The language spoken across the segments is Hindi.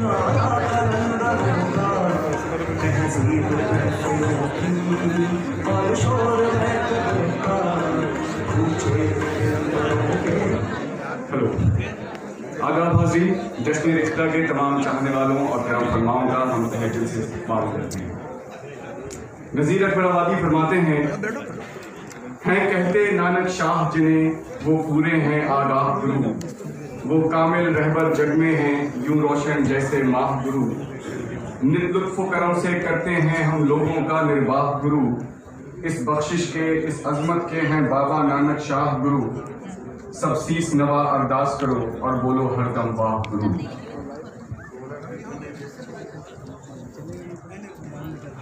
हेलो आदाब हाज़रीन, जश्न रिश्ता के तमाम चाहने वालों और करम फरमाओं का हम तहे दिल से इस्तकबाल करते हैं। नज़ीर अकबर आबादी फरमाते हैं कहते नानक शाह जिन्हें वो पूरे हैं आगाह गुरु, वो कामिल रहबर जग में हैं यूं रोशन जैसे माह गुरु। नित लुत्फ़ करम से करते हैं हम लोगों का निर्वाह गुरु, इस बख्शिश के इस अजमत के हैं बाबा नानक शाह गुरु। सब सीस नवा अरदास करो और बोलो हरदम वाह गुरु।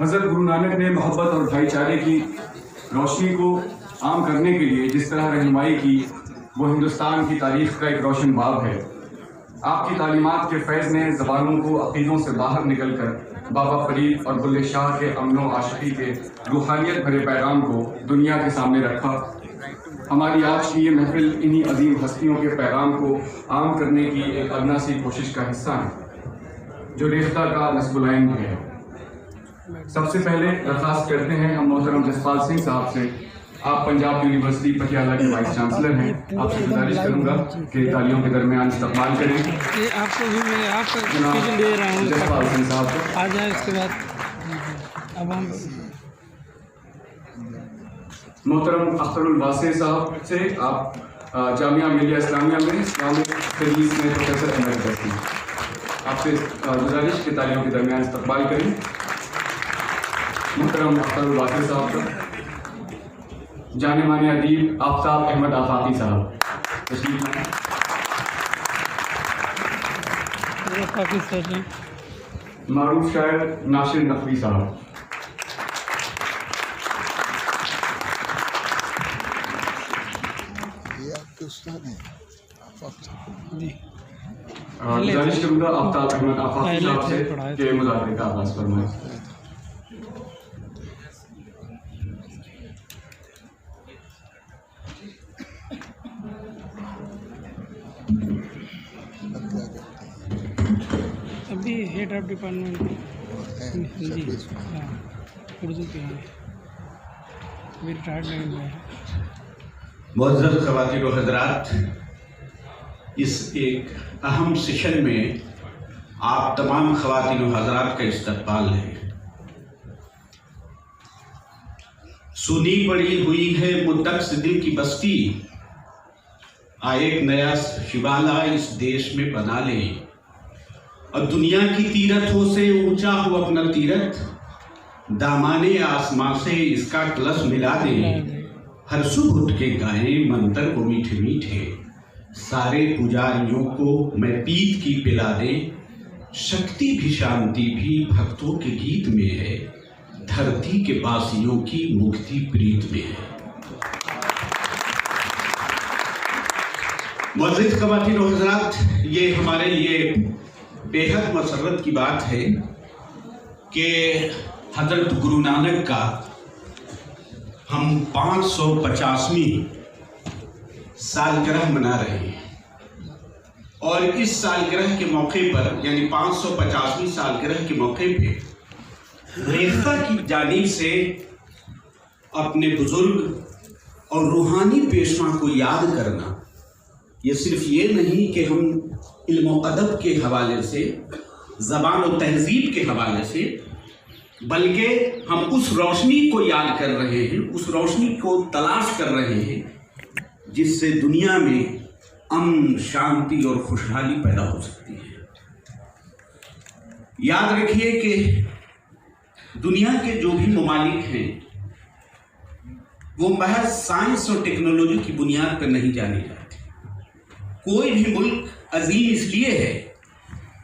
हज़रत गुरु नानक ने मोहब्बत और भाईचारे की रोशनी को आम करने के लिए जिस तरह रहनुमाई की, वो हिंदुस्तान की तारीख का एक रोशन बाब है। आपकी तालीमात के फैज़ ने ज़बानों को अक़ीदों से बाहर निकल कर बाबा फरीद और बुल्ले शाह के अमनो आशिकी के रूहानियत भरे पैगाम को दुनिया के सामने रखा। हमारी आज की ये महफिल इन्हीं अजीम हस्तियों के पैगाम को आम करने की एक अदना सी कोशिश का हिस्सा है, जो रेख्ता का नस्बुल-ऐन है। सबसे पहले दरख्वास्त करते हैं हम मोहतरम जसपाल सिंह साहब से। आप पंजाब यूनिवर्सिटी पटियाला के वाइस चांसलर हैं, आपसे गुजारिश करूंगा कि तालियों के दरमियान इस्तकबाल करें। आपको भी मैं आपको दे रहा हूँ, जसपाल सिंह साहब आ जाए। इसके बाद अब हम मोहतरम अख्तरुल वासे साहब से आप जामिया मिलिया इस्लामिया में इस्लामिक स्टडीज़ में प्रोफेसर एमएस हैं, आपसे गुजारिश के तालियों के दरमियान इस्तकबाल करें। मोहतरम अख्तरुल वासे साहब का जाने माने अदीब आफ्ताब अहमद आफाकी साहब तशरीफ लाएं। पाकिस्तान मारूफ शायर नासिर नकवी साहब, गुजारिश करूंगा आफ्ताब अहमद आफाकी साहब से कि मुज़ाकरे का आगाज़ फरमाएं। अभी हेड ऑफ डिपार्टमेंट हिंदी, हाँ उर्दू के हैं, अभी रिटायर्ड नहीं हुआ है। मुअज़्ज़ज़ ख़वातीन व हज़रात, इस एक अहम सेशन में आप तमाम ख़वातीन व हज़रात का इस्तक़बाल है। सुनी पड़ी हुई है मुद्दत से दिल की बस्ती, एक नया शिवाला इस देश में बना ले, और दुनिया की तीरथों से ऊंचा हो अपना तीरथ, दामाने आसमां से इसका कलश मिला दे। हर सुबह उठ के गाए मंत्र को मीठे मीठे, सारे पुजारियों को मैं पीत की पिला दे। शक्ति भी शांति भी भक्तों के गीत में है, धरती के वासियों की मुक्ति प्रीत में है। मुअज़्ज़िज़ ख़वातीन व हज़रात, ये हमारे लिए बेहद मसरत की बात है कि हज़रत गुरु नानक का हम 550वीं सालगिरह मना रहे हैं, और इस सालगिरह के मौके पर यानी 550वीं सालगिरह के मौके पे रेख्ता की जानिब से अपने बुजुर्ग और रूहानी पेशवा को याद करना, ये सिर्फ ये नहीं कि हम इल्म व अदब के हवाले से, ज़बान और तहज़ीब के हवाले से, बल्कि हम उस रोशनी को याद कर रहे हैं, उस रोशनी को तलाश कर रहे हैं जिससे दुनिया में अमन, शांति और खुशहाली पैदा हो सकती है। याद रखिए कि दुनिया के जो भी ममालिक हैं वो महज साइंस और टेक्नोलॉजी की बुनियाद पर नहीं जाने जाते। कोई भी मुल्क अजीम इसलिए है,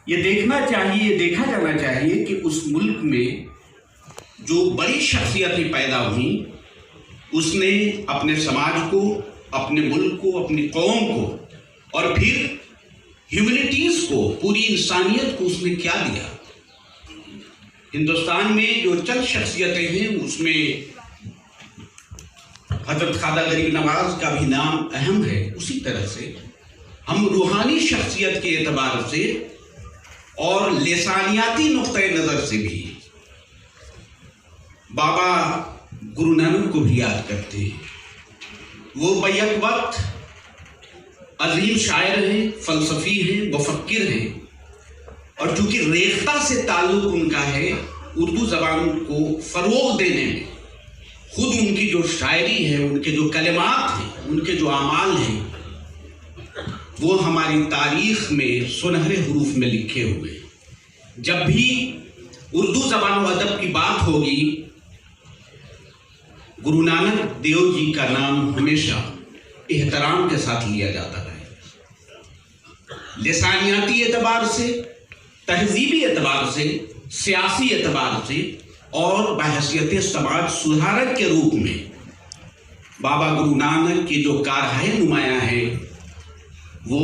ये देखा जाना चाहिए कि उस मुल्क में जो बड़ी शख्सियतें पैदा हुई, उसने अपने समाज को, अपने मुल्क को, अपनी कौम को और फिर ह्यूमैनिटीज को, पूरी इंसानियत को उसने क्या दिया। हिंदुस्तान में जो चंद शख्सियतें हैं उसमें हजरत ख्वाजा गरीब नवाज का भी नाम अहम है। उसी तरह से हम रूहानी शख्सियत के एतबार से और लिसानियाती नुक्ते नज़र से भी बाबा गुरु नानक को भी याद करते हैं। वो बैक वक्त अजीम शायर हैं, फलसफी हैं, मुफक्किर हैं, और चूंकि रेख्ता से ताल्लुक उनका है, उर्दू ज़बान को फ़रोग़ देने में खुद उनकी जो शायरी है, उनके जो कलिमात हैं, उनके जो आमाल हैं, वो हमारी तारीख़ में सुनहरे हरूफ में लिखे हुए हैं। जब भी उर्दू ज़बान व अदब की बात होगी, गुरु नानक देव जी का नाम हमेशा एहतराम के साथ लिया जाता है। लिसानियाती एतबार से, तहजीबी एतबार से, सियासी एतबार से और बहैसियत समाज सुधारक के रूप में बाबा गुरु नानक की जो कारहाय नुमाया है वो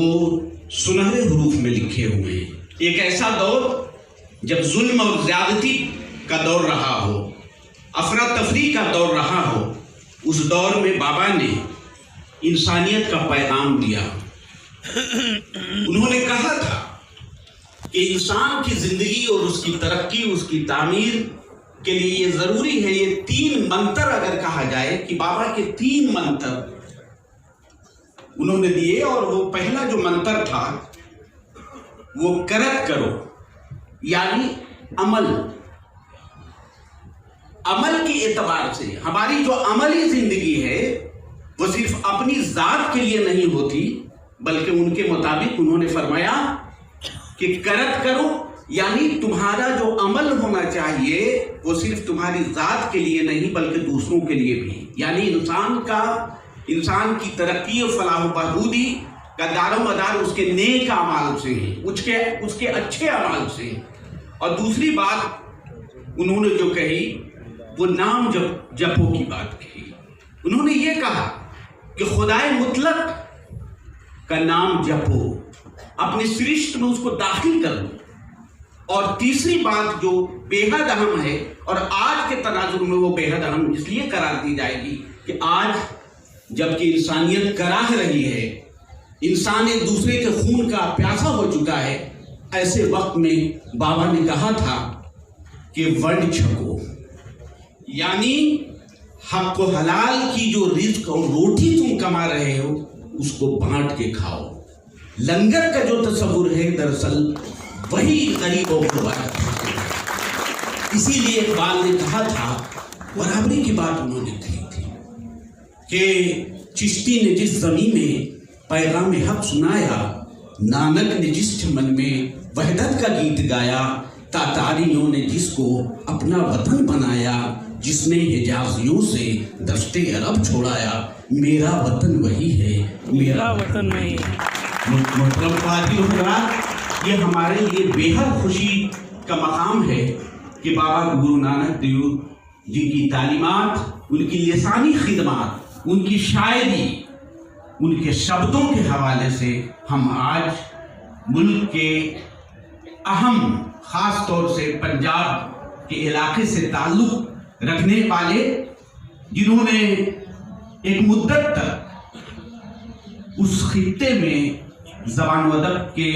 सुनहरे हरूफ में लिखे हुए हैं। एक ऐसा दौर जब जुल्म और ज़्यादती का दौर रहा हो, अफरा तफरी का दौर रहा हो, उस दौर में बाबा ने इंसानियत का पैगाम दिया। उन्होंने कहा था कि इंसान की ज़िंदगी और उसकी तरक्की, उसकी तामीर के लिए ये ज़रूरी है, ये 3 मंत्र अगर कहा जाए कि बाबा के 3 मंत्र उन्होंने दिए, और वो पहला जो मंत्र था वो करत करो, यानी अमल के एतबार से हमारी जो अमली जिंदगी है वो सिर्फ अपनी जात के लिए नहीं होती, बल्कि उनके मुताबिक उन्होंने फरमाया कि करत करो, यानी तुम्हारा जो अमल होना चाहिए वो सिर्फ तुम्हारी जात के लिए नहीं बल्कि दूसरों के लिए भी, यानी इंसान की तरक्की और फलाह बहबूदी का दारोमदार उसके नेक अमाल से है, उसके अच्छे अमाल से। और दूसरी बात उन्होंने जो कही वो नाम जपो की बात कही। उन्होंने ये कहा कि खुदाए मुतलक का नाम जपो, अपने सृष्टि में उसको दाखिल कर लो। और तीसरी बात जो बेहद अहम है, और आज के तनाजुर में वो बेहद अहम इसलिए करार दी जाएगी कि आज जबकि इंसानियत कराह रही है, इंसान एक दूसरे के खून का प्यासा हो चुका है, ऐसे वक्त में बाबा ने कहा था कि वंड छको, यानी हक व हलाल की जो रिज़्क और रोटी तुम कमा रहे हो उसको बांट के खाओ। लंगर का जो तस्वुर है दरअसल वही गरीबों को बांट। इसीलिए इकबाल ने कहा था, बराबरी की बात उन्होंने कही थी कि चिश्ती ने जिस ज़मीन में पैगाम हक सुनाया, नानक ने जिस चमन में वहदत का गीत गाया, तातारियों ने जिसको अपना वतन बनाया, जिसने हिजाजियों से दस्ते अरब छोड़ाया, मेरा वतन वही है, मेरा वतन वही है। मोहतरम फातिल हुज़रात, ये हमारे लिए बेहद खुशी का मकाम है कि बाबा गुरु नानक देव जी की तालीमात, उनकी लिसानी खिदमात, उनकी शायरी, उनके शब्दों के हवाले से हम आज मुल्क के अहम ख़ास तौर से पंजाब के इलाके से ताल्लुक़ रखने वाले, जिन्होंने एक मुद्दत तक उस खित्ते में ज़बान व अदब के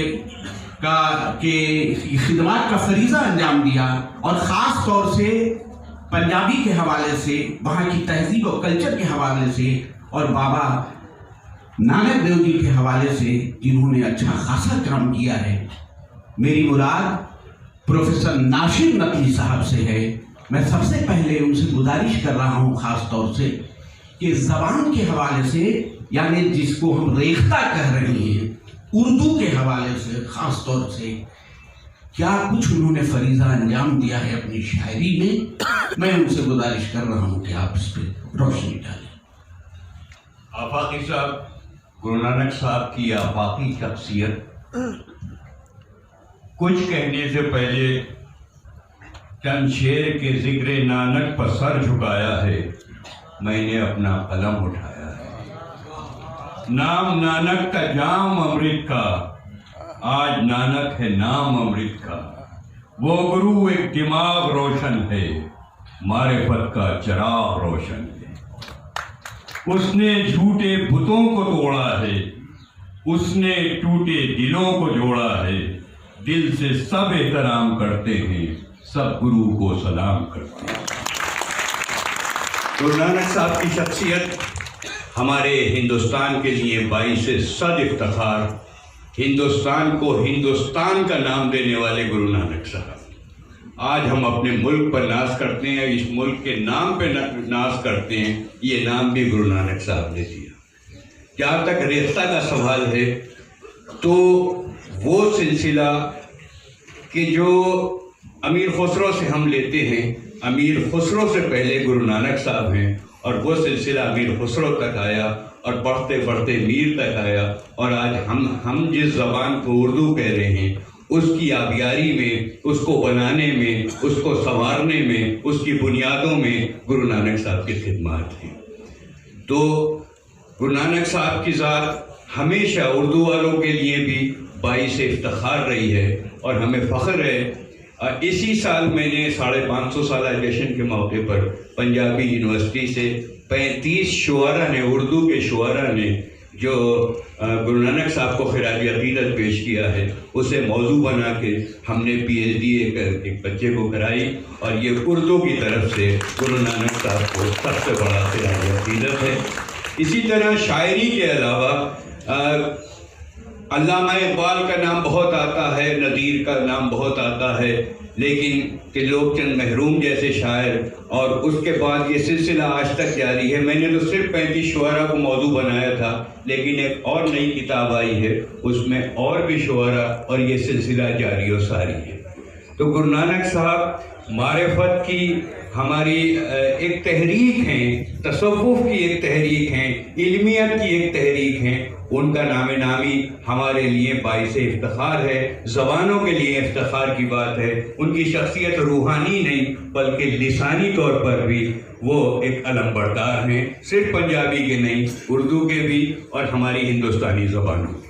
खिदमत का फरीज़ा अंजाम दिया, और ख़ास तौर से पंजाबी के हवाले से, वहाँ की तहजीब और कल्चर के हवाले से, और बाबा नानक देव जी के हवाले से जिन्होंने अच्छा खासा काम किया है। मेरी मुराद प्रोफेसर नासिर नकवी साहब से है। मैं सबसे पहले उनसे गुजारिश कर रहा हूँ ख़ास तौर से कि ज़बान के हवाले से, यानी जिसको हम रेख्ता कह रहे हैं, उर्दू के हवाले से ख़ास तौर से क्या कुछ उन्होंने फरीज़ा अंजाम दिया है अपनी शायरी में। मैं उनसे गुजारिश कर रहा हूँ कि आप इस पर रोशनी डालें। आफाकी साहब, गुरु नानक साहब की आफाकी शख्सियत, कुछ कहने से पहले चंद शेर के जिक्र नानक पर सर झुकाया है, मैंने अपना कलम उठाया है। नाम नानक का जाम अमृत का, आज नानक है नाम अमृत का। वो गुरु एक दिमाग रोशन है, मारिफत का चिराग रोशन है। उसने झूठे बुतों को तोड़ा है, उसने टूटे दिलों को जोड़ा है। दिल से सब एहतराम करते हैं, सब गुरु को सलाम करते हैं। गुरु नानक साहब की शख्सियत हमारे हिंदुस्तान के लिए बाइस सद इफ्तिखार, हिंदुस्तान को हिंदुस्तान का नाम देने वाले गुरु नानक साहब। आज हम अपने मुल्क पर नाज करते हैं, इस मुल्क के नाम पे नाज करते हैं, ये नाम भी गुरु नानक साहब ने दिया। जहाँ तक रेख्ता का सवाल है तो वो सिलसिला कि जो अमीर खुसरो से हम लेते हैं, अमीर खुसरो से पहले गुरु नानक साहब हैं और वो सिलसिला अमीर खुसरो तक आया और बढ़ते बढ़ते मीर तक आया और आज हम जिस ज़बान को उर्दू कह रहे हैं उसकी आबियारी में, उसको बनाने में, उसको संवारने में, उसकी बुनियादों में गुरु नानक साहब की खिदमत थी। तो गुरु नानक साहब की ज़ात हमेशा उर्दू वालों के लिए भी बाइस इफ्तिखार रही है और हमें फ़ख्र है। इसी साल मैंने 550 साल जश्न के मौके पर पंजाबी यूनिवर्सिटी से 35 शुआरा ने, उर्दू के शुआरा ने जो गुरु नानक साहब को खिराज अक़ीदत पेश किया है, उसे मौजू बना के हमने PhD एक बच्चे को कराई और ये उर्दू की तरफ से गुरु नानक साहब को सबसे बड़ा खिराज अक़ीदत है। इसी तरह शायरी के अलावा अल्लामा इक़बाल का नाम बहुत आता है, नज़ीर का नाम बहुत आता है, लेकिन त्रिलोकचंद महरूम जैसे शायर, और उसके बाद ये सिलसिला आज तक जारी है। मैंने तो सिर्फ 35 शुआरा को मौजू बनाया था, लेकिन एक और नई किताब आई है, उसमें और भी शुआरा और ये सिलसिला जारी और सारी है। तो गुरु नानक साहब मारिफत की हमारी एक तहरीक हैं, तसव्वुफ़ की एक तहरीक हैं, इल्मियत की एक तहरीक हैं। उनका नामी हमारे लिए बाइस इफ्तिखार है, ज़बानों के लिए इफ्तिखार की बात है। उनकी शख्सियत रूहानी नहीं बल्कि लिसानी तौर पर भी वो एक अलम बरदार हैं, सिर्फ पंजाबी के नहीं, उर्दू के भी और हमारी हिंदुस्तानी ज़बानों के।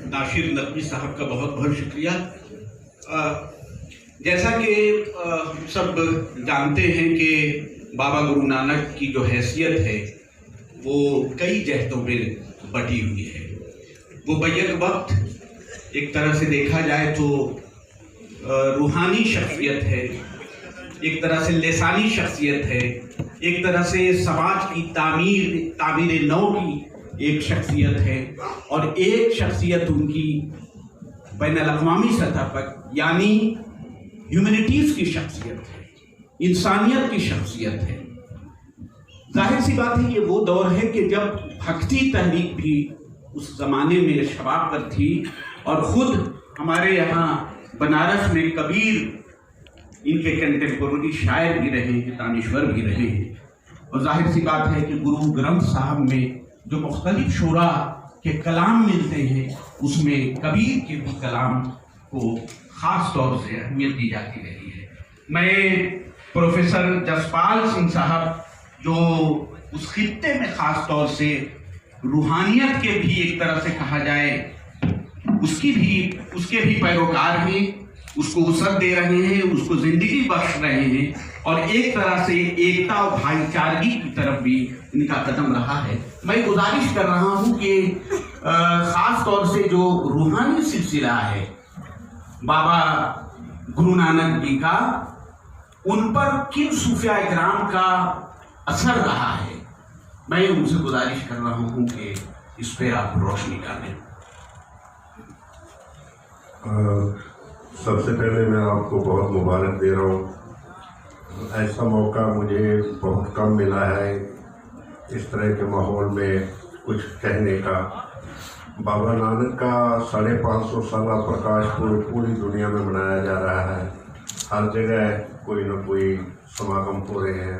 नाशिर नकवी साहब का बहुत बहुत शुक्रिया। जैसा कि सब जानते हैं कि बाबा गुरु नानक की जो हैसियत है वो कई जहतों में बटी हुई है। वो बैक वक्त एक तरह से देखा जाए तो रूहानी शख्सियत है, एक तरह से लिसानी शख्सियत है, एक तरह से समाज की तामीर नौ की एक शख्सियत है, और एक शख्सियत उनकी बैनुल-अक़वामी सतह पर यानी ह्यूमैनिटीज़ की शख्सियत है, इंसानियत की शख्सियत है। जाहिर सी बात है, ये वो दौर है कि जब भक्ति तहरीक भी उस ज़माने में शबाब पर थी, और ख़ुद हमारे यहाँ बनारस में कबीर इनके कंटेम्पोररी शायर भी रहे हैं, दानिश्वर भी रहे हैं। और जाहिर सी बात है कि गुरु ग्रंथ साहब में जो मुख्तलिफ शुरा के कलाम मिलते हैं, उसमें कबीर के भी कलाम को ख़ास तौर से अहमियत दी जाती रही है। मैं प्रोफेसर जसपाल सिंह साहब जो उस खित्ते में ख़ास तौर से रूहानियत के भी एक तरह से कहा जाए उसके भी पैरोकार हैं, उसको वसअत दे रहे हैं, उसको ज़िंदगी बख्श रहे हैं, और एक तरह से एकता और भाईचारगी की तरफ भी इनका कदम रहा है। मैं गुजारिश कर रहा हूँ कि ख़ास तौर से जो रूहानी सिलसिला है बाबा गुरु नानक जी का, उन पर किन सूफिया इकराम का असर रहा है, मैं उनसे गुजारिश कर रहा हूँ कि इस पर आप रोशनी डालें। सबसे पहले मैं आपको बहुत मुबारक दे रहा हूँ। ऐसा मौका मुझे बहुत कम मिला है इस तरह के माहौल में कुछ कहने का। बाबा नानक का 550 साल प्रकाश पूरी दुनिया में मनाया जा रहा है। हर जगह कोई न कोई समागम हो रहे हैं,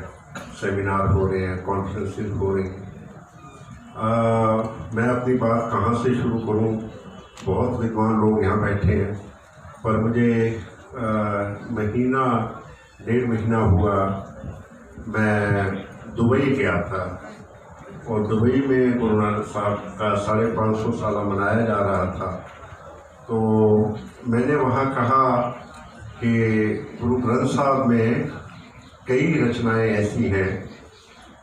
सेमिनार हो रहे हैं, कॉन्फ्रेंसेस हो रही हैं। मैं अपनी बात कहाँ से शुरू करूँ, बहुत विद्वान लोग यहाँ बैठे हैं, पर मुझे डेढ़ महीना हुआ मैं दुबई गया था और दुबई में गुरु नानक साहब का 550 साल मनाया जा रहा था। तो मैंने वहाँ कहा कि गुरु ग्रंथ साहब में कई रचनाएं ऐसी हैं,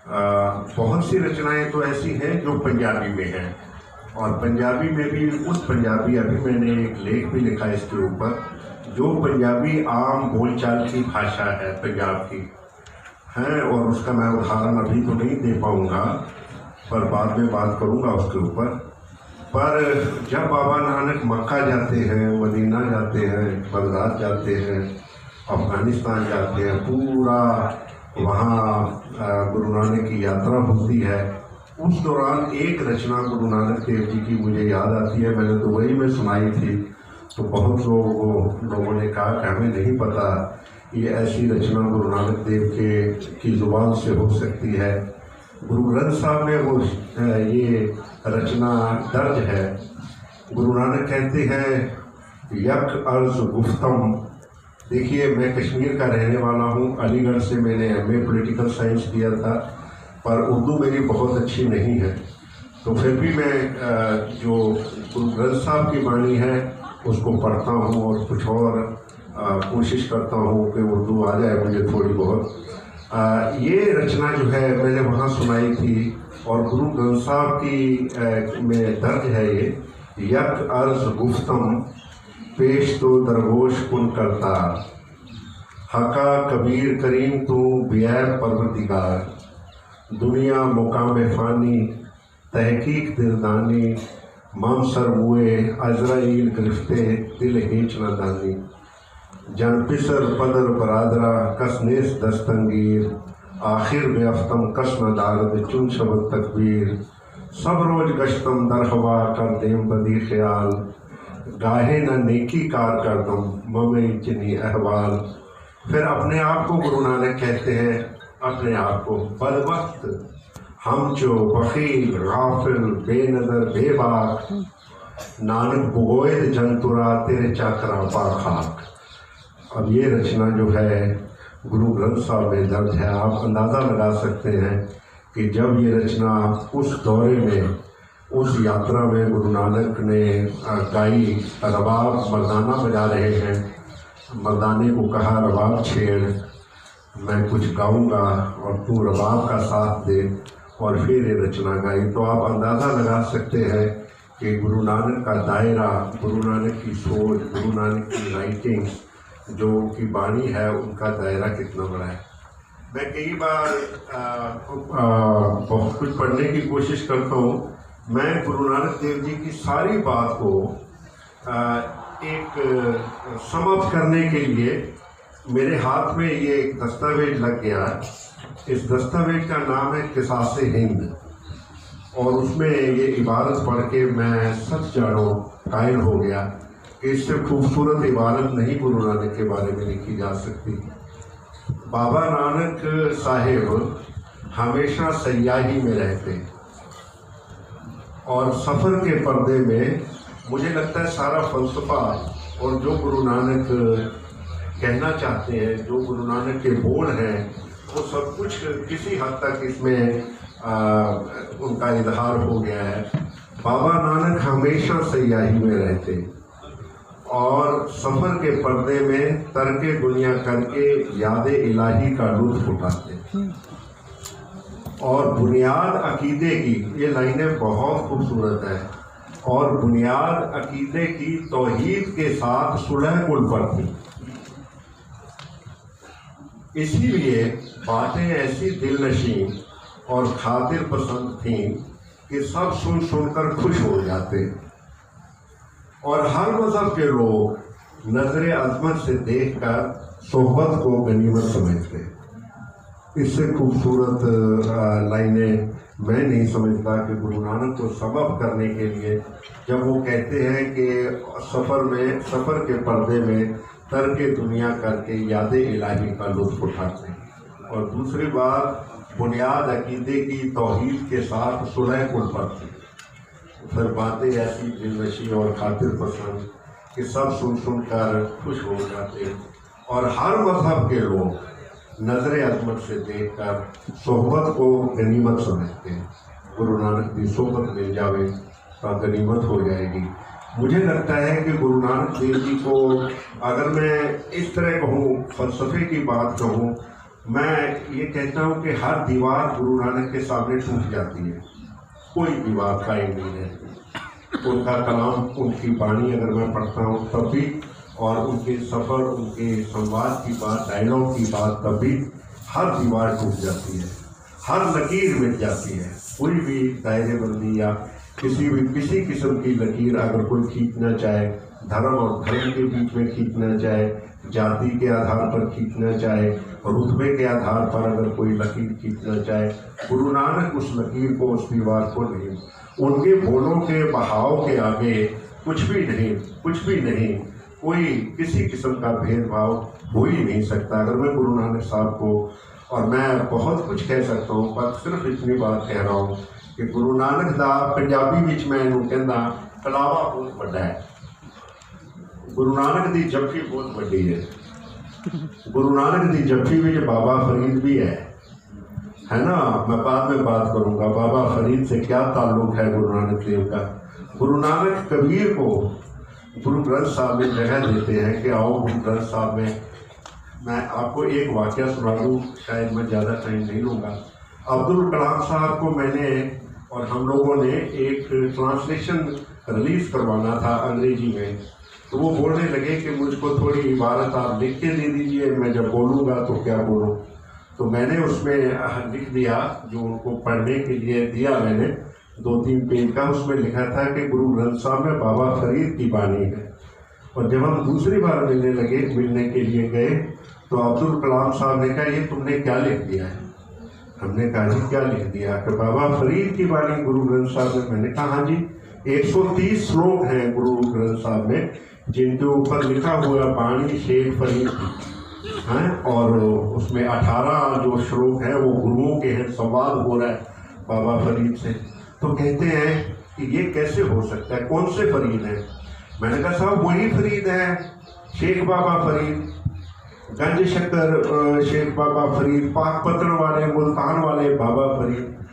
बहुत सी रचनाएं तो ऐसी हैं जो पंजाबी में हैं, और पंजाबी में भी उस पंजाबी, अभी मैंने एक लेख भी लिखा इसके ऊपर, जो पंजाबी आम बोलचाल की भाषा है पंजाब की है, और उसका मैं उदाहरण अभी तो नहीं दे पाऊँगा, पर बाद में बात करूँगा उसके ऊपर। पर जब बाबा नानक मक्का जाते हैं, मदीना जाते हैं, बगदाद जाते हैं, अफ़गानिस्तान जाते हैं, पूरा वहाँ गुरु नानक की यात्रा होती है, उस दौरान एक रचना गुरु नानक देव जी की मुझे याद आती है। मैंने दुबई में सुनाई थी, तो बहुत लोगों ने कहा कि हमें नहीं पता ये ऐसी रचना गुरु नानक देव की ज़ुबान से हो सकती है। गुरु ग्रंथ साहब में वो ये रचना दर्ज है। गुरु नानक कहते हैं यक अर्ज़ गुफ्तम। देखिए, मैं कश्मीर का रहने वाला हूँ, अलीगढ़ से मैंने MA पॉलिटिकल साइंस किया था, पर उर्दू मेरी बहुत अच्छी नहीं है, तो फिर भी मैं जो गुरु ग्रंथ साहब की वाणी है उसको पढ़ता हूँ और कुछ और कोशिश करता हूँ कि उर्दू आ जाए मुझे थोड़ी बहुत। ये रचना जो है मैंने वहाँ सुनाई थी, और गुरु ग्रंथ साहब की में दर्ज है ये यक अर्ज़ गुफ्तम पेश तो दरगोश कुन करता, हका कबीर करीम तू बियाब परवरदिगार, दुनिया मुकाम फ़ानी तहकीक दिलदानी, ममसर मुए अजराइल गिरफ्ते दिल हीच न दानी, जन पिसर पदर बरादरा कसनेस दस्तंगीर, आखिर बेअफ्तम कस न दारद चुन शबद तकबीर, सब रोज गश्तम दरहवा कर देम बदी ख्याल, गाहे न नेकी कार करदम ममे चनी अहवाल। फिर अपने आप को गुरु नानक कहते हैं, अपने आप को बदबख्त हम चो बखील गाफिल बेनज़र बेबाक, नानक बुगोयद जंतुरा तेरे चाकरा पाखाक। अब ये रचना जो है गुरु ग्रंथ साहब में दर्ज है। आप अंदाज़ा लगा सकते हैं कि जब ये रचना उस दौरे में, उस यात्रा में गुरु नानक ने गाई, रबाब मर्दाना बजा रहे हैं, मर्दाने को कहा रबाब छेड़, मैं कुछ गाऊंगा और तू रबाब का साथ दे, और फिर ये रचना गाई। तो आप अंदाज़ा लगा सकते हैं कि गुरु नानक का दायरा, गुरु नानक की सोच, गुरु नानक की राइटिंग, जो उनकी वाणी है, उनका दायरा कितना बड़ा है। मैं कई बार बहुत कुछ पढ़ने की कोशिश करता हूँ। मैं गुरु नानक देव जी की सारी बात को एक समाप्त करने के लिए मेरे हाथ में ये एक दस्तावेज लग गया। इस दस्तावेज का नाम है किसासे हिंद, और उसमें ये इबारत पढ़ के मैं सच जानो कायल हो गया कि इससे खूबसूरत इबारत नहीं गुरु नानक के बारे में लिखी जा सकती। बाबा नानक साहेब हमेशा सयाही में रहते, और सफ़र के पर्दे में मुझे लगता है सारा फ़लसफ़ा और जो गुरु नानक कहना चाहते हैं, जो गुरु नानक के बोल हैं, वो सब कुछ किसी हद तक इसमें उनका इजहार हो गया है। बाबा नानक हमेशा सयाही में रहते और सफ़र के पर्दे में तरके दुनिया करके याद इलाही का लुत्फ़ उठाते, और बुनियाद अकीदे की, ये लाइनें बहुत खूबसूरत हैं, और बुनियाद अकीदे की तौहीद के साथ सुलह कुल पर थी। इसीलिए बातें ऐसी दिलनशीं और खातिर पसंद थीं कि सब सुन सुनकर खुश हो जाते, और हर मज़हब के लोग नज़र अज़मत से देखकर सोहबत को गनीमत समझते। इससे खूबसूरत लाइनें मैं नहीं समझता कि गुरु नानक को सबब करने के लिए जब वो कहते हैं कि सफ़र के पर्दे में तरके दुनिया करके याद इलाही का लुत्फ़ उठाते हैं, और दूसरी बात बुनियाद अकीदे की तौहीद के साथ सुलह कुल पर थी। फिर बातें ऐसी दिलनशी और खातिर पसंद कि सब सुन सुन कर खुश हो जाते, और हर मज़हब के लोग नज़र अज़मत से देखकर सोहबत को गनीमत समझते हैं। गुरु नानक की सोबत मिल जावे तो गनीमत हो जाएगी। मुझे लगता है कि गुरु नानक देव जी को अगर मैं इस तरह कहूँ, फलसफे की बात कहूँ, मैं ये कहता हूँ कि हर दीवार गुरु नानक के सामने टूट जाती है, कोई दीवार कायम नहीं रहती। उनका कलाम, उनकी बाणी अगर मैं पढ़ता हूँ तब भी, और उनके सफ़र, उनके संवाद की बात, डायलॉग की बात, तब भी हर दीवार टूट जाती है, हर लकीर मिट जाती है। कोई भी दायरेबंदी या किसी किस्म की लकीर अगर कोई खींचना चाहे, धर्म और धर्म के बीच में खींचना चाहे, जाति के आधार पर खींचना चाहे, रुतबे के आधार पर अगर कोई लकीर खींचना चाहे, गुरु नानक उस लकीर को, उस दीवार को नहीं, उनके बोलों के बहाव के आगे कुछ भी नहीं, कुछ भी नहीं, कोई किसी किस्म का भेदभाव हो ही नहीं सकता। अगर मैं गुरु नानक साहब को, और मैं बहुत कुछ कह सकता हूँ पर सिर्फ इतनी बात कह रहा हूँ कि गुरु नानक दा पंजाबी विच मैं इन्हूं कहंदा कलावा बहुत बड़ा है। गुरु नानक दी जप्फी बहुत बड़ी है। गुरु नानक दी जप्फी विच बाबा फरीद भी है ना। मैं बाद में बात करूँगा बाबा फरीद से क्या ताल्लुक है गुरु नानक देव का। गुरु नानक कबीर को गुरु ग्रंथ साहब में जगह देते हैं कि आओ गुरु ग्रंथ साहब में। मैं आपको एक वाक़या सुना दूँ, शायद मैं ज़्यादा टाइम नहीं लूँगा। अब्दुल कलाम साहब को मैंने और हम लोगों ने एक ट्रांसलेशन रिलीज़ करवाना था अंग्रेजी में, तो वो बोलने लगे कि मुझको थोड़ी इबारत आप लिख के दे दीजिए, मैं जब बोलूँगा तो क्या बोलूँ। तो मैंने उसमें लिख दिया, जो उनको पढ़ने के लिए दिया मैंने 2-3 पेज का, उसमें लिखा था कि गुरु ग्रंथ साहब में बाबा फरीद की बानी है। और जब हम दूसरी बार मिलने के लिए गए तो अब्दुल कलाम साहब ने कहा ये तुमने क्या लिख दिया है। हमने कहा जी क्या लिख दिया, कि बाबा फरीद की बानी गुरु ग्रंथ साहब में। मैंने कहा हाँ जी, 130 श्लोक हैं गुरु ग्रंथ साहब में जिनके ऊपर लिखा हुआ बाणी शेख फरीद हैं, और उसमें 18 जो श्लोक हैं वो गुरुओं के हैं, संवाद हो रहा है बाबा फरीद से। तो कहते हैं कि ये कैसे हो सकता है, कौन से फरीद हैं। मैंने कहा साहब वही फरीद है, शेख बाबा फरीद, गंज शक्कर शेख बाबा फरीद, पाकपत्र वाले, मुल्तान वाले बाबा फरीद।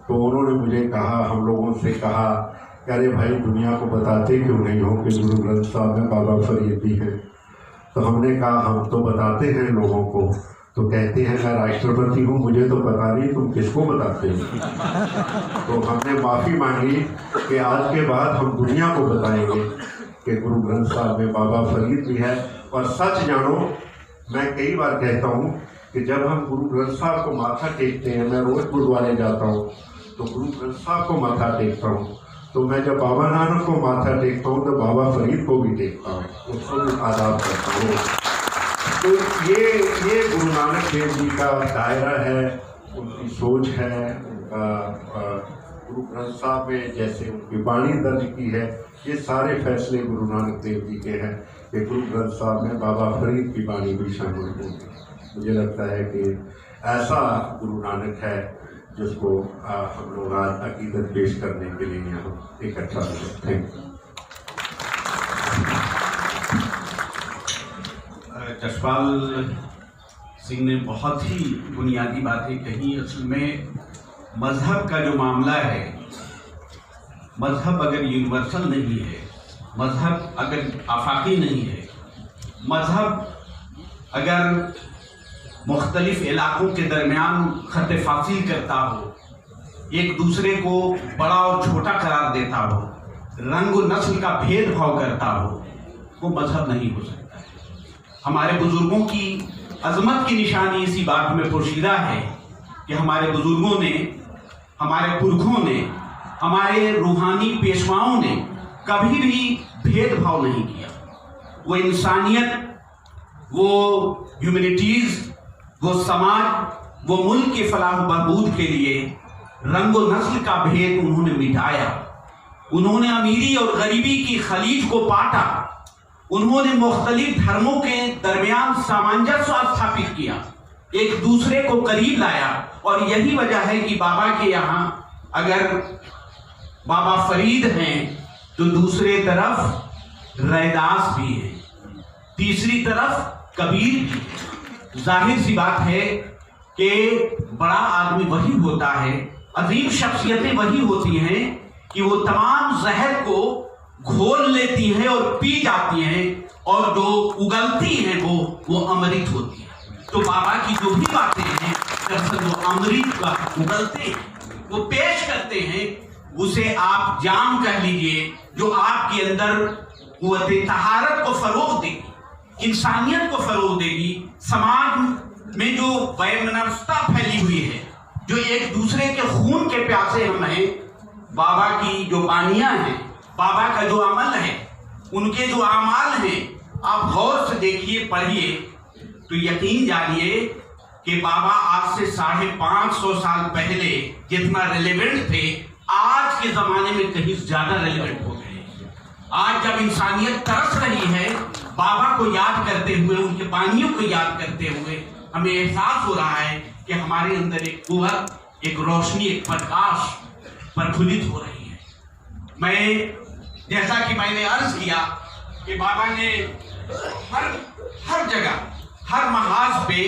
तो उन्होंने मुझे कहा, हम लोगों से कहा, अरे भाई दुनिया को बताते क्यों नहीं हो कि गुरु ग्रंथ साहब में बाबा फरीद भी हैं। तो हमने कहा हम तो बताते हैं लोगों को। तो कहते हैं मैं राष्ट्रपति हूँ, मुझे तो पता नहीं, तुम किसको बताते हो। तो हमने माफ़ी मांगी कि आज के बाद हम दुनिया को बताएंगे कि गुरु ग्रंथ साहब में बाबा फरीद भी है। और सच जानो, मैं कई बार कहता हूँ कि जब हम गुरु ग्रंथ साहब को माथा टेकते हैं, मैं रोज़ गुरुद्वारे जाता हूँ तो गुरु ग्रंथ साहब को माथा टेकता हूँ, तो मैं जब बाबा नानक को माथा टेकता हूँ तो बाबा फरीद को भी टेकता हूँ, उसको भी आदाब करता हूँ। तो ये गुरु नानक देव जी का दायरा है, उनकी सोच है, उनका गुरु ग्रंथ साहब में जैसे उनकी बाणी दर्ज की है, ये सारे फैसले गुरु नानक देव जी के हैं कि गुरु ग्रंथ साहब में बाबा फरीद की बाणी भी शामिल होगी। मुझे लगता है कि ऐसा गुरु नानक है जिसको हम लोग आज अकीदत पेश करने के लिए यहाँ इकट्ठा हुए। Thank you. जसपाल सिंह ने बहुत ही बुनियादी बातें कही। असल में मज़हब का जो मामला है, मज़हब अगर यूनिवर्सल नहीं है, मज़हब अगर आफाकी नहीं है, मज़हब अगर मुख्तलिफ इलाक़ों के दरमियान खत फासिल करता हो, एक दूसरे को बड़ा और छोटा करार देता हो, रंग और नस्ल का भेदभाव करता हो, वो मज़हब नहीं हो सकता है। हमारे बुज़ुर्गों की अज़मत की निशानी इसी बात में पोशीदा है कि हमारे बुज़ुर्गों ने, हमारे पुरखों ने, हमारे रूहानी पेशवाओं ने कभी भी भेदभाव नहीं किया। वो इंसानियत, वो ह्यूमैनिटीज़, वो समाज, वो मुल्क के फलाह बहबूद के लिए रंग और नस्ल का भेद उन्होंने मिटाया। उन्होंने अमीरी और गरीबी की खलीज को पाटा। उन्होंने मुख्तलिफ धर्मों के दरमियान सामंजस्य स्थापित किया, एक दूसरे को करीब लाया। और यही वजह है कि बाबा के यहाँ अगर बाबा फरीद हैं तो दूसरे तरफ रैदास भी है, तीसरी तरफ कबीर भी है। जाहिर सी बात है कि बड़ा आदमी वही होता है अजीम शख्सियतें वही होती हैं कि वो तमाम जहर को घोल लेती हैं और पी जाती हैं, और जो उगलती हैं वो अमृत होती है। तो बाबा की जो भी बातें हैं दरअसल वो अमृत का उगलते हैं, वो पेश करते हैं, उसे आप जाम कह लीजिए, जो आपके अंदर कुव्वते तहारत को फरोग देगी, इंसानियत को फरोग देगी। समाज में जो वैमनस्यता फैली हुई है, जो एक दूसरे के खून के प्यासे हम हैं, बाबा की जो बानियां हैं, बाबा का जो अमल है, उनके जो आमाल हैं, आप गौर से देखिए, पढ़िए, तो यकीन जानिए कि बाबा आज से 550 साल पहले जितना रेलेवेंट थे, आज के जमाने में कहीं ज्यादा रेलेवेंट हो गए। आज जब इंसानियत तरस रही है, बाबा को याद करते हुए, उनके बानियों को याद करते हुए, हमें एहसास हो रहा है कि हमारे अंदर एक कुव्वत, एक रोशनी, एक प्रकाश प्रफुल्लित हो रही है। मैं जैसा कि मैंने अर्ज किया कि बाबा ने हर जगह, हर महाज पे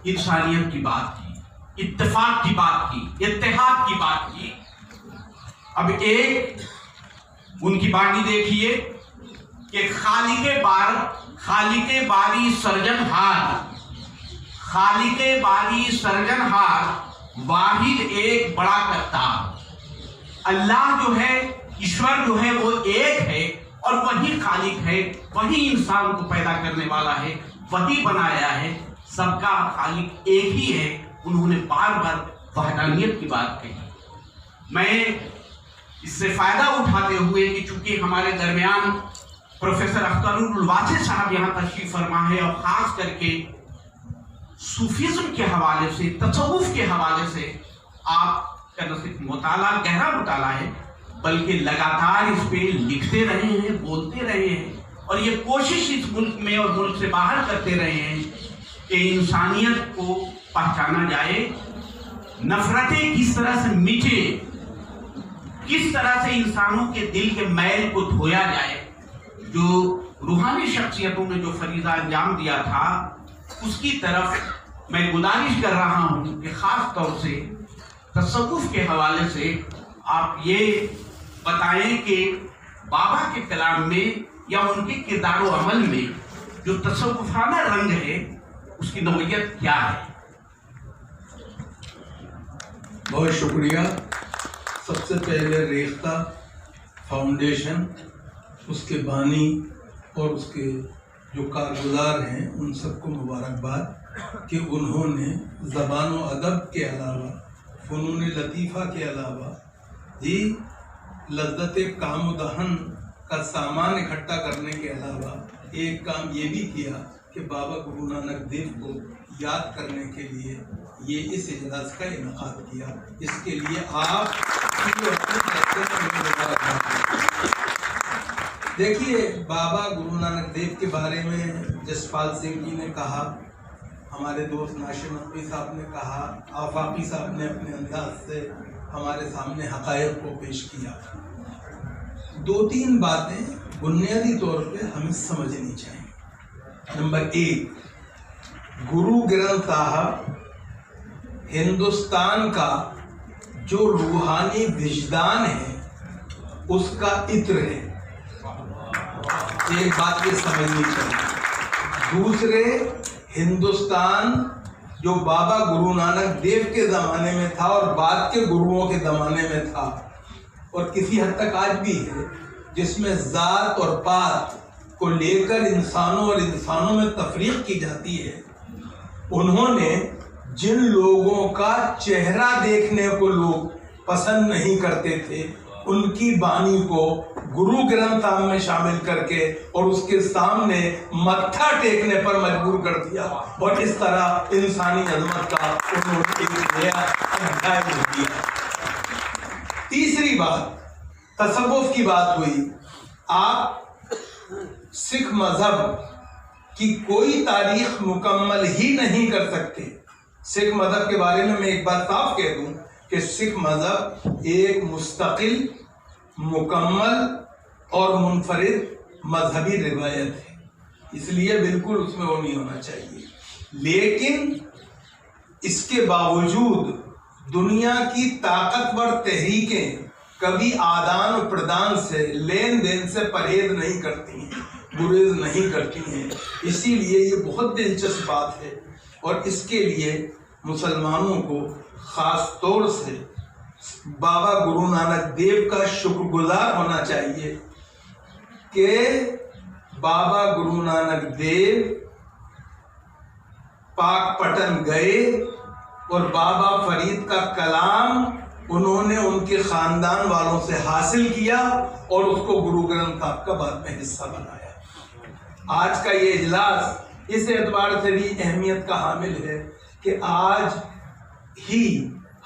इंसानियत की बात की, इत्तेफाक की बात की, इत्तेहाद की बात की। अब एक उनकी बानी देखिए कि खालिके बारी सर्जनहार वाहिद एक बड़ा करता। अल्लाह जो है, ईश्वर जो है, वो एक है और वही खालिक है, वही इंसान को पैदा करने वाला है, वही बनाया है, सबका खालिक एक ही है। उन्होंने बार बार वहदानियत की बात कही। मैं इससे फायदा उठाते हुए कि चूंकि हमारे दरमियान प्रोफेसर अख्तरुल वासिफ साहब यहाँ तशरीफ फरमा है, और खास करके सूफीज्म के हवाले से, तसव्वुफ के हवाले से आपका न सिर्फ मुताला, गहरा मुताला है, बल्कि लगातार इस पे लिखते रहे हैं, बोलते रहे हैं, और ये कोशिश इस मुल्क में और मुल्क से बाहर करते रहे हैं कि इंसानियत को पहचाना जाए, नफरतें किस तरह से मिटे, किस तरह से इंसानों के दिल के मैल को धोया जाए। जो रूहानी शख्सियतों ने जो फरीज़ा अंजाम दिया था, उसकी तरफ मैं गुजारिश कर रहा हूँ कि ख़ास तौर से तसव्वुफ के हवाले से आप ये बताएं कि बाबा के कलाम में या उनके किरदार व अमल में जो तसव्वुफाना रंग है, उसकी नौइयत क्या है। बहुत शुक्रिया। सबसे पहले रेख्ता फाउंडेशन, उसके बानी और उसके जो कारगुजार हैं, उन सबको मुबारकबाद कि उन्होंने ज़बान व अदब के अलावा, फ़नून लतीफ़ा के अलावा ही लज़्ज़त काम दहन का सामान इकट्ठा करने के अलावा एक काम ये भी किया कि बाबा गुरु नानक देव को याद करने के लिए ये इस इजलास का इनेकाद किया। इसके लिए आप देखिए, बाबा गुरु नानक देव के बारे में जसपाल सिंह जी ने कहा, हमारे दोस्त नाशिर नकवी साहब ने कहा, आफाकी साहब ने अपने अंदाज से हमारे सामने हक़ायक़ को पेश किया। 2-3 बातें बुनियादी तौर पे हमें समझनी चाहिए। नंबर 1, गुरु ग्रंथ साहब हिंदुस्तान का जो रूहानी विजदान है, उसका इत्र है। एक बात ये समझनी चाहिए। दूसरे, हिंदुस्तान जो बाबा गुरु नानक देव के ज़माने में था और बाद के गुरुओं के ज़माने में था, और किसी हद तक आज भी है, जिसमें ज़ात और पात को लेकर इंसानों और इंसानों में तफरीक की जाती है, उन्होंने जिन लोगों का चेहरा देखने को लोग पसंद नहीं करते थे, उनकी बानी को गुरु ग्रंथ साहब में शामिल करके और उसके सामने मत्था टेकने पर मजबूर कर दिया, और इस तरह इंसानी अजमत का उन्होंने एक नया अध्याय लिख दिया। तीसरी बात, तसव्वुफ की बात हुई। आप सिख मजहब की कोई तारीख मुकम्मल ही नहीं कर सकते। सिख मजहब के बारे में मैं एक बात साफ कह दूं कि सिख मजहब एक मुस्तकिल, मुकम्मल और मुनफरिद मजहबी रिवायत है, इसलिए बिल्कुल उसमें वो नहीं होना चाहिए। लेकिन इसके बावजूद दुनिया की ताकतवर तहरीकें कभी आदान प्रदान से, लेन देन से परहेज नहीं करती हैं, गुरेज नहीं करती हैं। इसीलिए ये बहुत दिलचस्प बात है और इसके लिए मुसलमानों को ख़ास तौर से बाबा गुरु नानक देव का शुक्रगुजार होना चाहिए कि बाबा गुरु नानक देव पाक पटन गए और बाबा फरीद का कलाम उन्होंने उनके खानदान वालों से हासिल किया और उसको गुरु ग्रंथ साहब का बाद में हिस्सा बनाया। आज का ये इजलास इस एतबार से भी अहमियत का हामिल है कि आज ही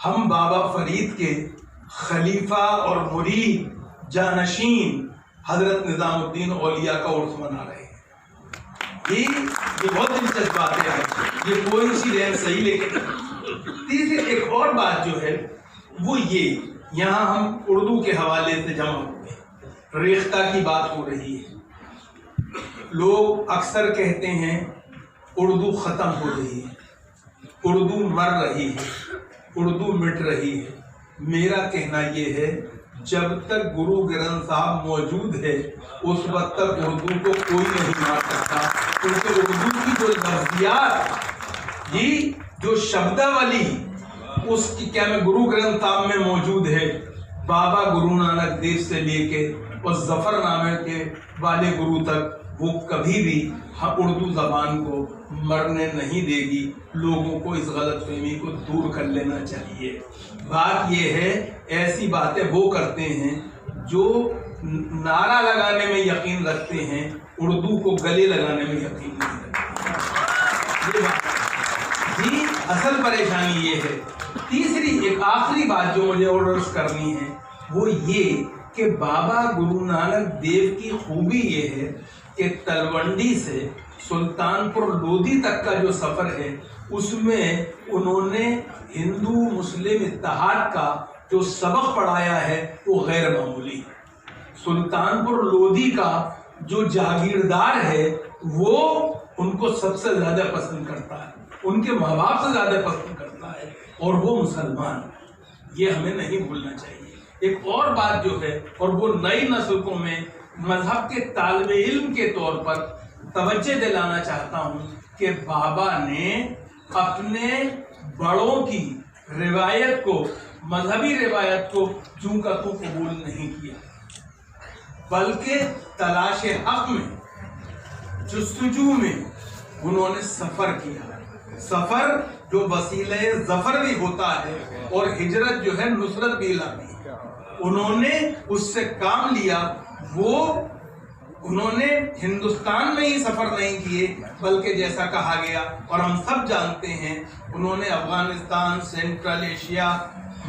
हम बाबा फरीद के खलीफा और मुरीद जानशीन हजरत निजामुद्दीन औलिया का उर्स मना रहे हैं। ये बहुत दिलचस्प बात है। ये कोई सी रेन सही, लेकिन तीसरी एक और बात जो है वो ये, यहाँ हम उर्दू के हवाले से जमा हुए, रेख्ता की बात हो रही है। लोग अक्सर कहते हैं उर्दू ख़त्म हो रही है, उर्दू मर रही है, उर्दू मिट रही है। मेरा कहना ये है जब तक गुरु ग्रंथ साहब मौजूद है उस वक्त तक उर्दू को कोई नहीं मार सकता, क्योंकि उर्दू की जो लफ्ज़ियात, ये जो शब्दावली उसकी क्या में गुरु ग्रंथ साहब में मौजूद है। बाबा गुरु नानक देव से लेके और जफरनामे के वाले गुरु तक वो कभी भी उर्दू ज़बान को मरने नहीं देगी। लोगों को इस गलतफहमी को दूर कर लेना चाहिए। बात ये है, ऐसी बातें वो करते हैं जो नारा लगाने में यकीन रखते हैं, उर्दू को गले लगाने में यकीन नहीं रखते। ये बात जी असल परेशानी ये है। तीसरी एक आखिरी बात जो मुझे और अर्ज करनी है वो ये कि बाबा गुरु नानक देव की खूबी ये है कि तलवंडी से सुल्तानपुर लोधी तक का जो सफ़र है उसमें उन्होंने हिंदू मुस्लिम इत्तेहाद का जो सबक पढ़ाया है वो गैर मामूली है। सुल्तानपुर लोधी का जो जागीरदार है वो उनको सबसे ज़्यादा पसंद करता है, उनके माँ बाप से ज़्यादा पसंद करता है और वो मुसलमान। ये हमें नहीं भूलना चाहिए। एक और बात जो है, और वो नई नस्ल को मैं मजहब के तालिबे इल्म के तौर पर तवज्जो दिलाना चाहता हूँ कि बाबा ने अपने बड़ों की रिवायत को, मजहबी रिवायत को जूं का तू कबूल नहीं किया, बल्कि तलाश हक में, जुस्तजू में उन्होंने सफ़र किया। सफ़र जो वसीले ज़फ़र भी होता है और हिजरत जो है नुसरत भी लाती है, उन्होंने उससे काम लिया। वो उन्होंने हिंदुस्तान में ही सफ़र नहीं किए, बल्कि जैसा कहा गया और हम सब जानते हैं, उन्होंने अफ़गानिस्तान, सेंट्रल एशिया,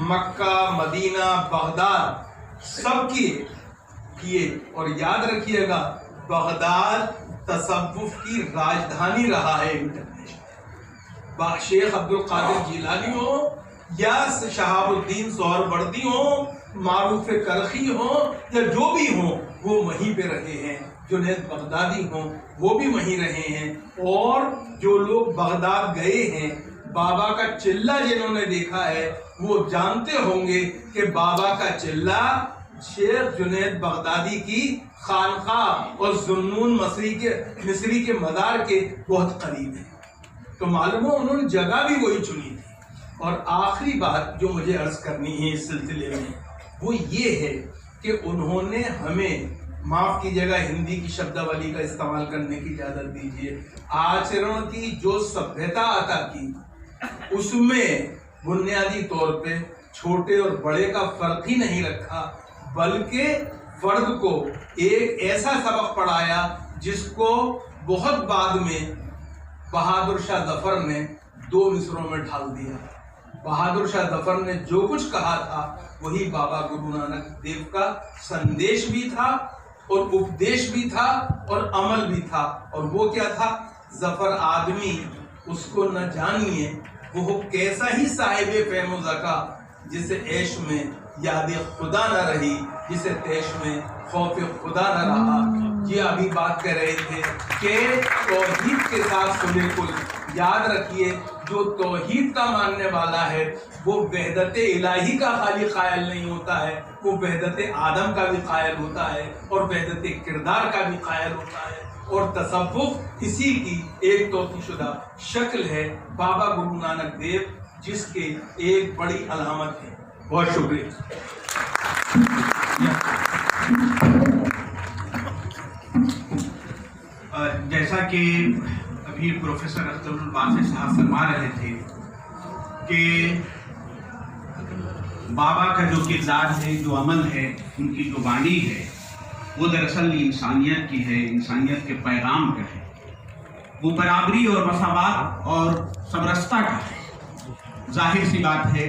मक्का, मदीना, बगदाद सब किए। और याद रखिएगा, बगदाद तसव्वुफ की राजधानी रहा है इंटरनेशनल। शेख अब्दुल कादिर जिलानी हो या शहाबुद्दीन सोहरवर्दी हो, मारूफ करखी हो या जो भी हो, वो वहीं पे रहे हैं। जुनैद बगदादी हो वो भी वहीं रहे हैं। और जो लोग बगदाद गए हैं, बाबा का चिल्ला जिन्होंने देखा है वो जानते होंगे कि बाबा का चिल्ला शेख जुनैद बगदादी की खानकाह और जुन्नून मिस्री के मदार के बहुत करीब है। तो मालूम हो उन्होंने जगह भी वही चुनी थी। और आखिरी बात जो मुझे अर्ज करनी है इस सिलसिले में वो ये है कि उन्होंने हमें, माफ़ कीजिएगा हिंदी की शब्दावली का इस्तेमाल करने की इजाज़त दीजिए, आचरण की जो सभ्यता अता की उसमें बुनियादी तौर पे छोटे और बड़े का फर्क ही नहीं रखा, बल्कि फर्द को एक ऐसा सबक पढ़ाया जिसको बहुत बाद में बहादुर शाह जफर ने 2 मिसरों में ढाल दिया। बहादुर शाह जफर ने जो कुछ कहा था वही बाबा गुरु नानक देव का संदेश भी था और उपदेश भी था और अमल भी था। और वो क्या था? जफर आदमी उसको न जानिए वो कैसा ही साहिब फ़हम ज़का जिसे ऐश में याद खुदा न रही, जिसे तैश में खौफ खुदा न रहा। ये अभी बात कर रहे थे कि तौहीद के साथ सुने कुल, याद रखिए जो तौहीद का मानने वाला है वो वहदत इलाही का खाली कायल नहीं होता है, वो वहदत आदम का भी कायल होता है और वहदत किरदार का भी कायल होता है। और तसव्वुफ इसी की एक तौक़ीदशुदा शक्ल है बाबा गुरु नानक देव, जिसके एक बड़ी अलामत है। बहुत शुक्रिया। जैसा कि अभी प्रोफेसर अख्तरुल वासी साहब फरमा रहे थे कि बाबा का जो किरदार है, जो अमल है, उनकी जो वाणी है, वो दरअसल इंसानियत की है, इंसानियत के पैगाम का है। वो बराबरी और मसावत और समरसता का है। जाहिर सी बात है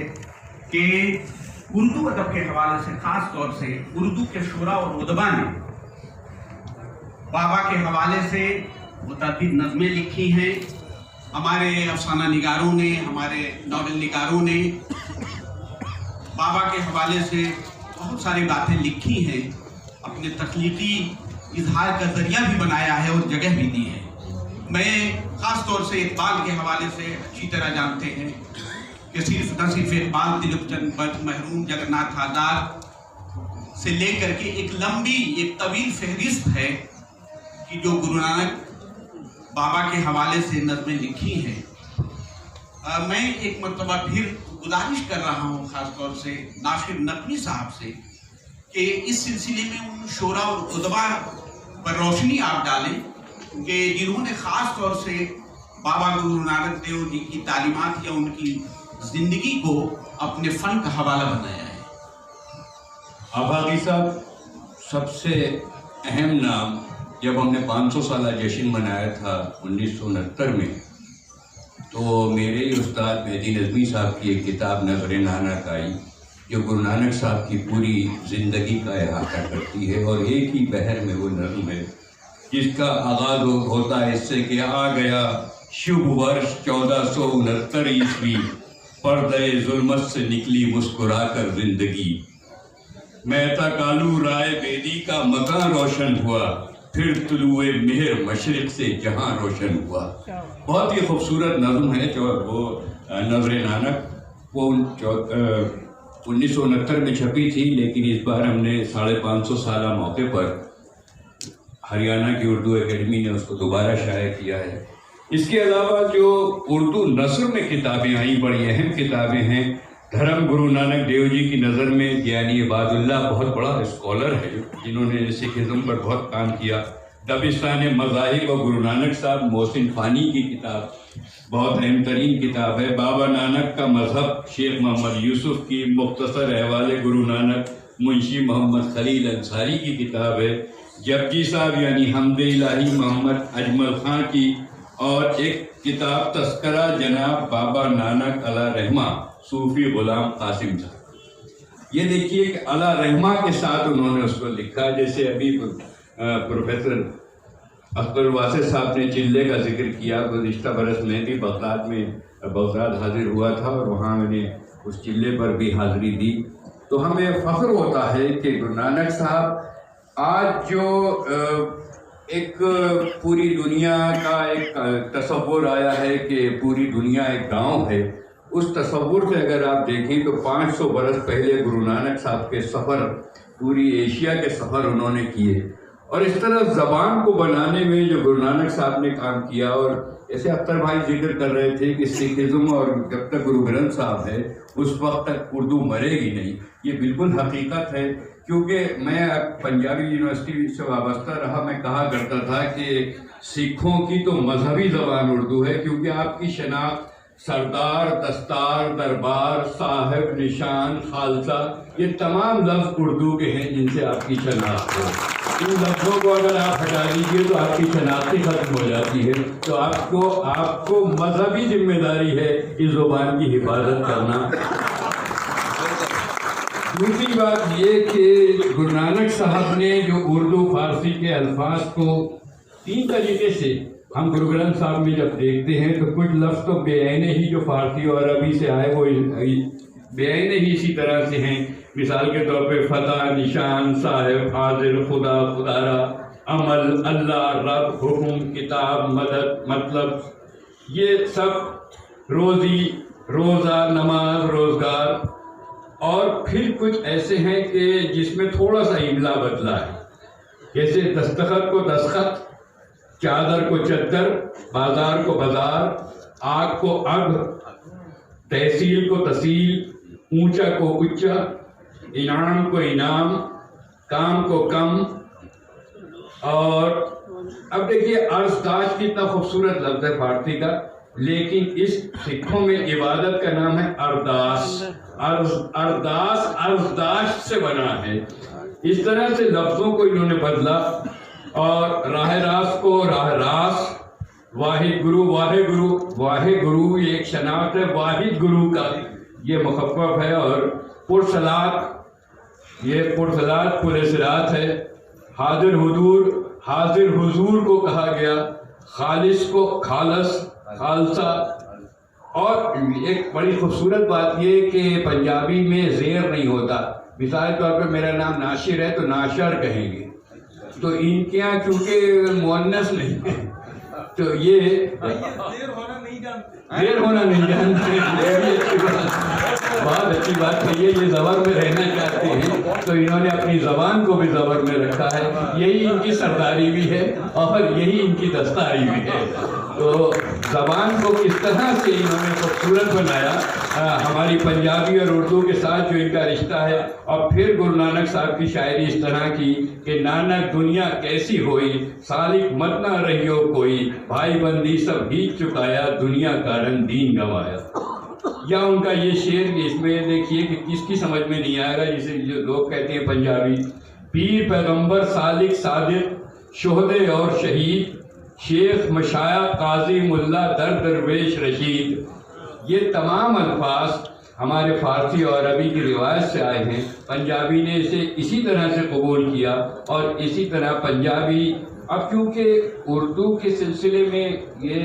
कि उर्दू अदब के हवाले से, खास तौर से उर्दू के शुरा और उदबा ने बाबा के हवाले से मुतअद्दिद नज़में लिखी हैं। हमारे अफसाना निगारों ने, हमारे नावल निगारों ने बाबा के हवाले से बहुत सारी बातें लिखी हैं, अपने तख्लीकी इजहार का जरिया भी बनाया है और जगह भी दी है। मैं ख़ास तौर से इकबाल के हवाले से अच्छी तरह जानते हैं कि न सिर्फ इकबाल, तिलकचंद बख्श, महरूम, जगन्नाथ आज़ाद से लेकर के एक लंबी, एक तवील फहरिस्त है कि जो गुरु नानक बाबा के हवाले से नज़में लिखी हैं। मैं एक मरतबा फिर गुजारिश कर रहा हूँ ख़ास तौर से नासिर नकवी साहब से कि इस सिलसिले में उन शोरा और उदबा पर रोशनी आप डालें कि जिन्होंने ख़ास तौर से बाबा गुरु नानक देव जी की तालीमात या उनकी ज़िंदगी को अपने फ़न का हवाला बनाया है। आबादी साहब, सबसे अहम नाम जब हमने 500 साला जश्न मनाया था 1969 में, तो मेरे ही उस्ताद मेहदी नज़मी साहब की एक किताब नज़र नानक आई, जो गुरु नानक साहब की पूरी ज़िंदगी का अहाता करती है। और एक ही बहर में वो नज़्म है जिसका आगाज़ होता है इससे कि आ गया शुभ वर्ष 1469 ईस्वी, पर्दे जुल्मत से निकली मुस्कुराकर जिंदगी, मेहता कालू राय बेदी का मकान रोशन हुआ, फिर तुलुए मेहर मशरिक से जहां रोशन हुआ। बहुत ही खूबसूरत नज़्म है जो वो नज़र नानक वो 1969 में छपी थी, लेकिन इस बार हमने 550 साला मौके पर हरियाणा की उर्दू एकेडमी ने उसको दोबारा शाया किया है। इसके अलावा जो उर्दू नस्र में किताबें आई, बड़ी अहम किताबें हैं। धर्म गुरु नानक देव जी की नज़र में ज्ञानी इबादुल्लाह बहुत बड़ा स्कॉलर है जिन्होंने सिखिज़्म पर बहुत काम किया। दबिस्तान मज़ाहिब व गुरु नानक साहब मोहसिन फ़ानी की किताब बहुत अहम तरीन किताब है। बाबा नानक का मज़हब शेख मोहम्मद यूसुफ की मुख्तसर अहवाल गुरु नानक मुंशी मोहम्मद खलील अंसारी की किताब है। जपजी साहब यानी हमद इलाही मोहम्मद अजमल खां की, और एक किताब तस्करा जनाब बाबा नानक अला रहमा सूफी गुलाम कासिम साहब। ये देखिए कि अला रहमा के साथ उन्होंने उसको लिखा। जैसे अभी प्रोफेसर अख्तरुल वासी साहब ने चिल्ले का जिक्र किया, गुज़िश्ता बरस में भी बगदाद हाजिर हुआ था और वहाँ मैंने उस चिल्ले पर भी हाज़िरी दी। तो हमें फ़ख्र होता है कि गुरु नानक साहब आज जो एक पूरी दुनिया का एक तसव्वुर आया है कि पूरी दुनिया एक गांव है, उस तसव्वुर से अगर आप देखें तो 500 बरस पहले गुरु नानक साहब के सफ़र, पूरी एशिया के सफ़र उन्होंने किए। और इस तरह ज़बान को बनाने में जो गुरु नानक साहब ने काम किया, और जैसे अख्तर भाई जिक्र कर रहे थे कि सिखिज़्म और जब तक गुरु ग्रंथ साहब है उस वक्त तक उर्दू मरेगी नहीं, ये बिल्कुल हकीकत है। क्योंकि मैं पंजाबी यूनिवर्सिटी से वाबस्ता रहा, मैं कहा करता था कि सिखों की तो मजहबी ज़बान उर्दू है, क्योंकि आपकी शनाख्त सरदार, दस्तार, दरबार, साहिब, निशान, खालसा, ये तमाम लफ्ज़ उर्दू के हैं जिनसे आपकी शनाख्त है। इन लफ्ज़ों को अगर आप हटा दीजिए तो आपकी शनाख्त ही खत्म हो जाती है। तो आपको मजहबी जिम्मेदारी है इस ज़ुबान की हिफाजत करना। दूसरी बात ये कि गुरु नानक साहब ने जो उर्दू फारसी के अल्फाज को 3 तरीके से, हम गुरु ग्रंथ साहब में जब देखते हैं तो कुछ लफ्ज़ तो बेआईने ही जो फारसी और अरबी से आए वो बेआईने ही इसी तरह से हैं। मिसाल के तौर पे फतह, निशान, साहिब, हाजिर, खुदा, खुदारा, अमल, अल्लाह, रब, हुक्म, किताब, मदद, मतलब, ये सब रोज़ी, रोज़ा, नमाज, रोज़गार, और फिर कुछ ऐसे हैं कि जिसमें थोड़ा सा इमला बदला है, जैसे दस्तखत को दस्तखत, चादर को चद्दर, बाजार को बाजार, आग को आग, तहसील को तहसील, ऊंचा को उच्चा, इनाम को इनाम, काम को कम। और अब देखिए अर्जदाश कितना खूबसूरत लफ्ज़ है फारसी का, लेकिन इस सिखों में इबादत का नाम है अरदास। अरदास अर्जदाश से बना है। इस तरह से लफ्ज़ों को इन्होंने बदला और राह रास को राह रास, वाहिद गुरु, वाहे गुरु, वाहे गुरु ये एक शनाख्त है वाहिद गुरु का, ये मुखफ़्फ़फ़ है। और पुरसलात, ये पुरसलात पुरसरात है। हाजिर हुजूर, हाजिर हुजूर को कहा गया, खालिस को खालस, खालसा। और एक बड़ी खूबसूरत बात ये कि पंजाबी में ज़ेर नहीं होता। मिसाल के तौर पर मेरा नाम नाशिर है तो नाशर कहेंगे, तो इनके यहाँ चूँकि मुअन्नस नहीं है तो ये देर होना नहीं जानते। बहुत अच्छी बात कही है। ये ज़बर में रहना चाहते हैं तो इन्होंने अपनी ज़बान को भी ज़बर में रखा है। यही इनकी सरदारी भी है और यही इनकी दस्तारी भी है। तो ज़बान को किस तरह से इन्होंने खूबसूरत बनाया, हमारी पंजाबी और उर्दू के साथ जो इनका रिश्ता है। और फिर गुरु नानक साहब की शायरी इस तरह की कि नानक दुनिया कैसी होई, सालिक मत ना रहियो कोई, भाई बंदी सब बीत चुकाया, दुनिया कारण दीन गवाया। या उनका ये शेर, इसमें देखिए कि किसकी समझ में नहीं आएगा, जिसे जो लोग कहते हैं पंजाबी, पीर पैगंबर सालिक सादिक, शोहदे और शहीद, शेख मशाया काजी मुल्ला दर दरवेश रशीद। ये तमाम अल्फाज हमारे फ़ारसी और अरबी की रिवायत से आए हैं। पंजाबी ने इसे इसी तरह से कबूल किया और इसी तरह पंजाबी, अब क्योंकि उर्दू के सिलसिले में ये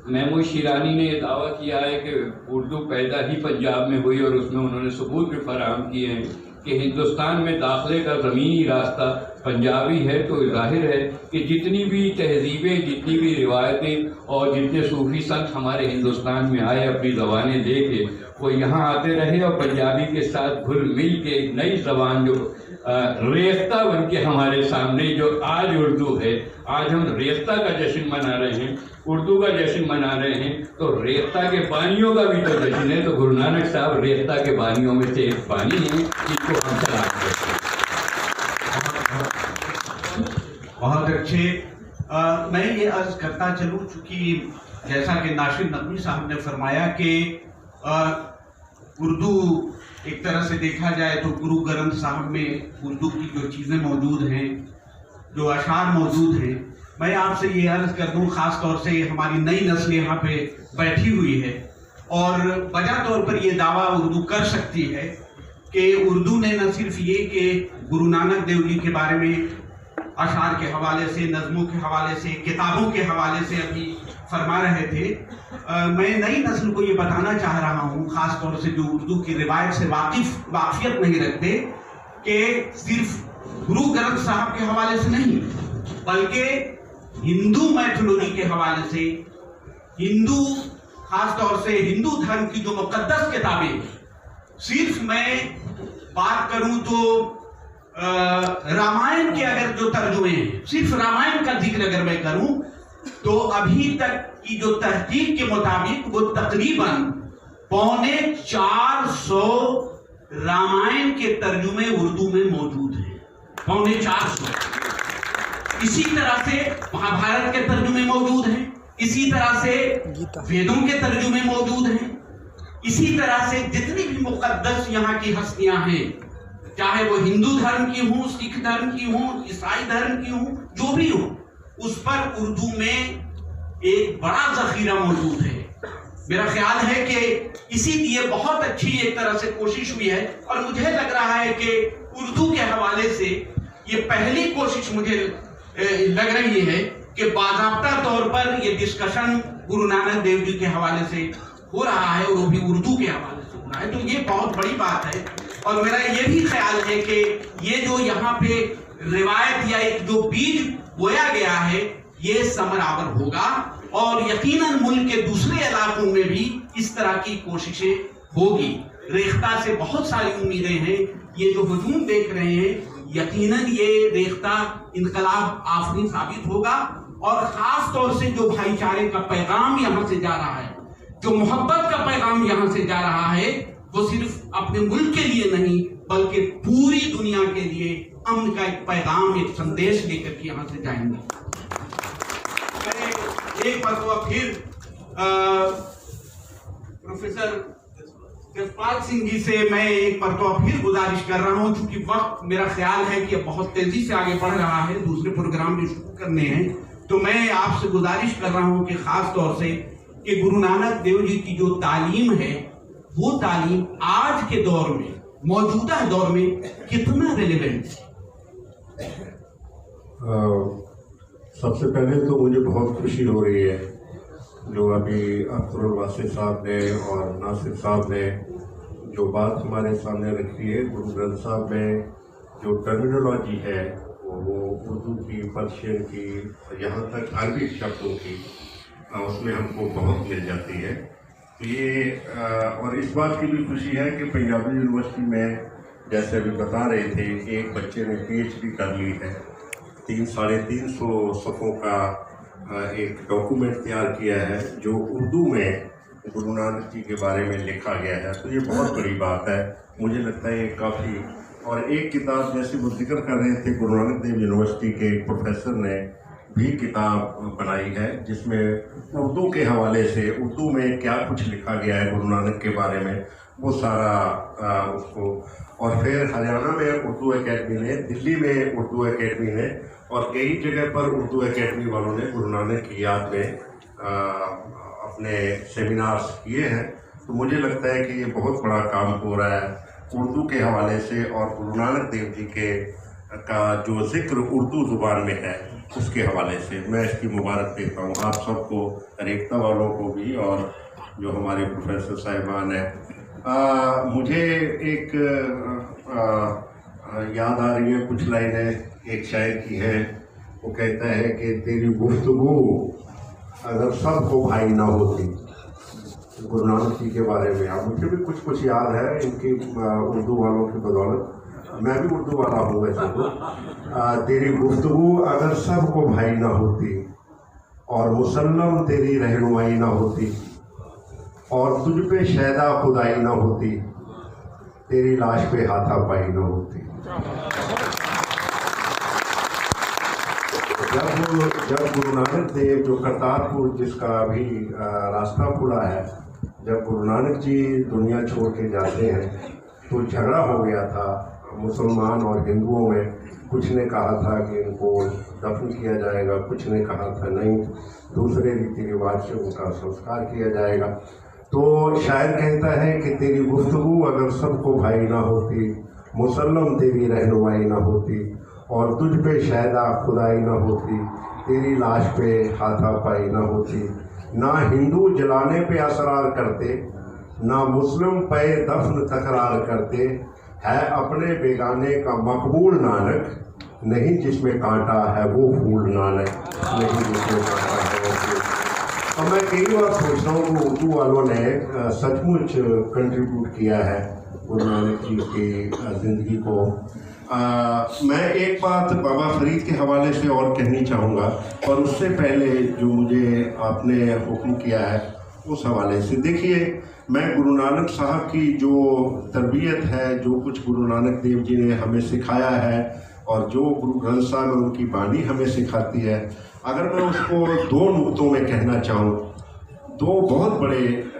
महमूद शिरानी ने दावा किया है कि उर्दू पैदा ही पंजाब में हुई और उसमें उन्होंने सबूत भी फराहम किए हैं कि हिंदुस्तान में दाखिले का ज़मीनी रास्ता पंजाबी है। तो जाहिर है कि जितनी भी तहजीबें, जितनी भी रिवायतें और जितने सूफी संत हमारे हिंदुस्तान में आए अपनी ज़बानें दे के, वो यहाँ आते रहे और पंजाबी के साथ घुल मिल के एक नई ज़बान जो रेख्ता बन के हमारे सामने, जो आज उर्दू है, आज हम रेख्ता का जश्न मना रहे हैं, उर्दू का जश्न मना रहे हैं। तो रेख्ता के बानियों का भी तो जश्न है। तो गुरु नानक साहब रेख्ता के बानियों में से एक बानी है, जिसको हम सलाम करते हैं। बहुत अच्छे। मैं ये अर्ज करता चलूँ, चूँकि जैसा कि नासिर नकवी साहब ने फरमाया कि उर्दू एक तरह से देखा जाए तो गुरु ग्रंथ साहब में उर्दू की जो चीज़ें मौजूद हैं, जो अशार मौजूद हैं, मैं आपसे ये अर्ज कर दूँ, ख़ास तौर से हमारी नई नस्ल यहाँ पे बैठी हुई है और बजा तौर पर ये दावा उर्दू कर सकती है कि उर्दू ने न सिर्फ ये कि गुरु नानक देव जी के बारे में अशार के हवाले से, नज़मों के हवाले से, किताबों के हवाले से अभी फरमा रहे थे, मैं नई नस्ल को ये बताना चाह रहा हूँ, ख़ास तौर से जो उर्दू की रिवायत से वाकिफ़ियत नहीं रखते, कि सिर्फ गुरु ग्रंथ साहब के हवाले से नहीं, बल्कि हिंदू मैथोलॉजी के हवाले से, हिंदू खास तौर से हिंदू धर्म की जो मुकद्दस किताबें, सिर्फ मैं बात करूं तो रामायण के अगर जो तर्जुमे हैं, सिर्फ रामायण का जिक्र अगर मैं करूं तो अभी तक की जो तहकीक के मुताबिक वो तकरीबन 450 रामायण के तर्जुमे उर्दू में मौजूद हैं, 450। इसी तरह से महाभारत के तर्जुमे मौजूद हैं, इसी तरह से वेदों के तर्जुमे मौजूद हैं, इसी तरह से जितनी भी मुकद्दस यहाँ की हस्तियां हैं, चाहे वो हिंदू धर्म की हों, सिख धर्म की हों, ईसाई धर्म की हों, जो भी हो, उस पर उर्दू में एक बड़ा जखीरा मौजूद है। मेरा ख्याल है कि इसीलिए बहुत अच्छी एक तरह से कोशिश हुई है और मुझे लग रहा है कि उर्दू के हवाले से ये पहली कोशिश मुझे लग रही है कि बाज़ाब्ता तौर पर ये डिस्कशन गुरु नानक देव जी के हवाले से हो रहा है और वो भी उर्दू के हवाले से हो रहा है, तो ये बहुत बड़ी बात है। और मेरा ये भी ख्याल है कि ये जो यहाँ पे रिवायत या एक जो बीज बोया गया है, ये समरावर होगा और यकीनन मुल्क के दूसरे इलाकों में भी इस तरह की कोशिशें होगी। रेख्ता से बहुत सारी उम्मीदें हैं। ये जो हुजूम देख रहे हैं, यकीनन ये रेख्ता इनकलाब आफरीन साबित होगा। और खास तौर से जो भाईचारे का पैगाम यहाँ से जा रहा है, जो मोहब्बत का पैगाम यहाँ से जा रहा है, वो सिर्फ अपने मुल्क के लिए नहीं बल्कि पूरी दुनिया के लिए अमन का एक पैगाम, एक संदेश लेकर के यहाँ से जाएंगे। मैं एक मरतबा फिर प्रोफेसर जसपाल सिंह जी से मैं एक मरतबा फिर गुजारिश कर रहा हूँ, चूंकि वक्त मेरा ख्याल है कि बहुत तेजी से आगे बढ़ रहा है, दूसरे प्रोग्राम भी शुरू करने हैं, तो मैं आपसे गुजारिश कर रहा हूँ कि खास तौर से कि गुरु नानक देव जी की जो तालीम है, वो तालीम आज के दौर में, मौजूदा दौर में कितना रिलेवेंट है। सबसे पहले तो मुझे बहुत खुशी हो रही है जो अभी अख्तरुल वासिफ साहब ने और नासिर साहब ने जो बात हमारे सामने रखी है। गुरु ग्रंथ साहब में जो टर्मिनोलॉजी है वो उर्दू की, पर्शियन की, यहाँ तक अरबी शब्दों की, उसमें हमको बहुत मिल जाती है। तो ये और इस बात की भी खुशी है कि पंजाबी यूनिवर्सिटी में जैसे अभी बता रहे थे कि एक बच्चे ने PhD कर ली है, 350 सफ़ों का एक डॉक्यूमेंट तैयार किया है जो उर्दू में गुरु नानक जी के बारे में लिखा गया है। तो ये बहुत बड़ी बात है, मुझे लगता है ये काफ़ी। और एक किताब जैसे वो जिक्र कर रहे थे, गुरु नानक देव यूनिवर्सिटी के एक प्रोफेसर ने भी किताब बनाई है जिसमें उर्दू के हवाले से, उर्दू में क्या कुछ लिखा गया है गुरु नानक के बारे में, वो सारा उसको। और फिर हरियाणा में उर्दू एकेडमी ने, दिल्ली में उर्दू एकेडमी ने और कई जगह पर उर्दू एकेडमी वालों ने गुरु नानक की याद में अपने सेमिनार्स किए हैं। तो मुझे लगता है कि ये बहुत बड़ा काम हो रहा है उर्दू के हवाले से, और गुरु नानक देव जी के का जो जिक्र उर्दू ज़ुबान में है उसके हवाले से मैं इसकी मुबारक देता हूँ आप सबको, रेख्ता वालों को भी और जो हमारे प्रोफेसर साहिबान हैं। मुझे एक याद आ रही है कुछ लाइनें एक शायर की है। वो कहता है कि तेरी गुफ्तगू अगर सबको भाई ना होती, गुरु नानक जी के बारे में। अब मुझे भी कुछ याद है इनकी उर्दू वालों की बदौलत, मैं भी उर्दू वाला हूँ वैसे तो। तेरी गुफ्तगू अगर सबको भाई ना होती और मुसल्लम तेरी रहनुमाई ना होती और तुझ पे शैदा खुदाई ना होती, तेरी लाश पे हाथापाई ना होती। जब गुरु नानक देव जो करतारपुर जिसका अभी रास्ता खुला है, जब गुरु नानक जी दुनिया छोड़ के जाते हैं तो झगड़ा हो गया था मुसलमान और हिंदुओं में। कुछ ने कहा था कि इनको दफन किया जाएगा, कुछ ने कहा था नहीं, दूसरे रीति रिवाज से उनका संस्कार किया जाएगा। तो शायर कहता है कि तेरी गुफ्तगू अगर सबको भाई ना होती, मुसल्लम तेरी रहनुमाई ना होती और तुझ पे शायदा खुदाई ना होती, तेरी लाश पे हाथापाई ना होती। ना हिंदू जलाने पे असरार करते, ना मुस्लिम पे दफन तकरार करते, है अपने बेगाने का मकबूल नानक, नहीं जिसमें कांटा है वो फूल नानक, नहीं जिसमें कांटा है वो फूल। अब मैं कई बार सोचता हूँ कि उर्दू वालों ने सचमुच कंट्रीब्यूट किया है गुरु नानक जी की ज़िंदगी को। मैं एक बात बाबा फरीद के हवाले से और कहनी चाहूँगा, और उससे पहले जो मुझे आपने हुक्म किया है उस हवाले से। देखिए, मैं गुरु नानक साहब की जो तरबियत है, जो कुछ गुरु नानक देव जी ने हमें सिखाया है और जो गुरु ग्रंथ साहब और उनकी बाणी हमें सिखाती है, अगर मैं उसको दो नुक्तों में कहना चाहूँ, दो बहुत बड़े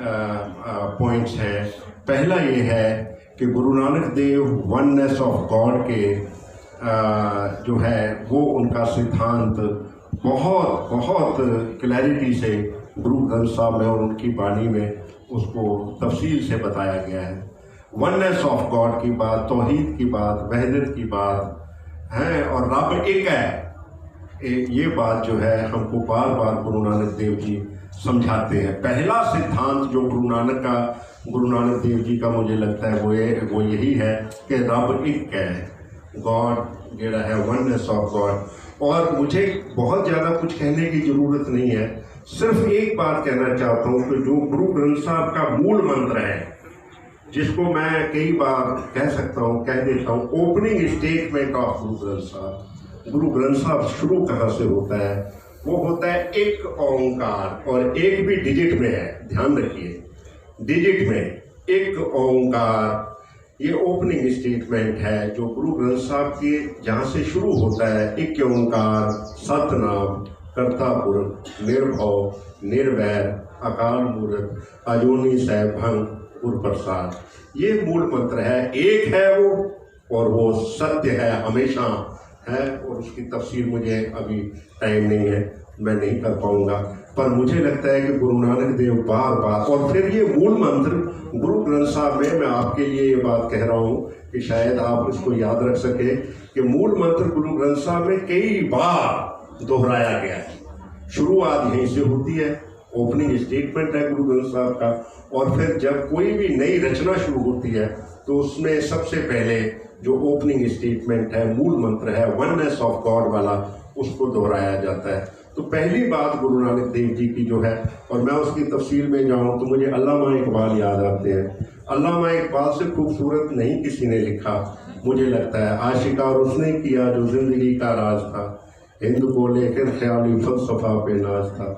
पॉइंट्स हैं। पहला ये है कि Guru Nanak Dev oneness of God के जो है वो उनका सिद्धांत बहुत क्लैरिटी से गुरु ग्रंथ साहब में और उनकी बाणी में उसको तफसील से बताया गया है। वननेस ऑफ गॉड की बात, तौहीद की बात, वहदत की बात है और रब एक है, ये बात जो है हमको बार बार गुरु नानक देव जी समझाते हैं। पहला सिद्धांत जो गुरु नानक देव जी का मुझे लगता है वो यही है कि रब एक है, गॉड जेड़ा है वननेस ऑफ गॉड। और मुझे बहुत ज़्यादा कुछ कहने की ज़रूरत नहीं है, सिर्फ एक बात कहना चाहता हूँ कि जो गुरु ग्रंथ साहब का मूल मंत्र है, जिसको मैं कई बार कह सकता हूँ, कह देता हूँ, opening statement of Guru Granth साहब। गुरु ग्रंथ साहब शुरू कहाँ से होता है? वो होता है एक ओंकार, और एक भी डिजिट में है, ध्यान रखिए, डिजिट में एक ओंकार। ये ओपनिंग स्टेटमेंट है जो गुरु ग्रंथ साहब के जहाँ से शुरू होता है। एक ओंकार सतनाम कर्ता पुरख निर्भव निर्वैर अकाल मूर्त अजूनी सैभंग गुरु प्रसाद। ये मूल मंत्र है, एक है वो, और वो सत्य है, हमेशा है। और उसकी तफसीर मुझे अभी टाइम नहीं है, मैं नहीं कर पाऊंगा, पर मुझे लगता है कि गुरु नानक देव बार बार, और फिर ये मूल मंत्र गुरु ग्रंथ साहब में, मैं आपके लिए ये बात कह रहा हूँ कि शायद आप इसको याद रख सके कि मूल मंत्र गुरु ग्रंथ साहब में कई बार दोहराया गया है। शुरुआत यहीं से होती है, ओपनिंग स्टेटमेंट है गुरु ग्रंथ साहब का, और फिर जब कोई भी नई रचना शुरू होती है तो उसमें सबसे पहले जो ओपनिंग स्टेटमेंट है, मूल मंत्र है, वननेस ऑफ गॉड वाला, उसको दोहराया जाता है। तो पहली बात गुरु नानक देव जी की जो है, और मैं उसकी तफसील में जाऊँ तो मुझे अल्लामा इकबाल याद आते हैं। अल्लामा इकबाल से खूबसूरत नहीं किसी ने लिखा, मुझे लगता है, आशिका और उसने किया जो जिंदगी का राज था, हिंद को लेकर ख्याली फलसफा पे नाज था,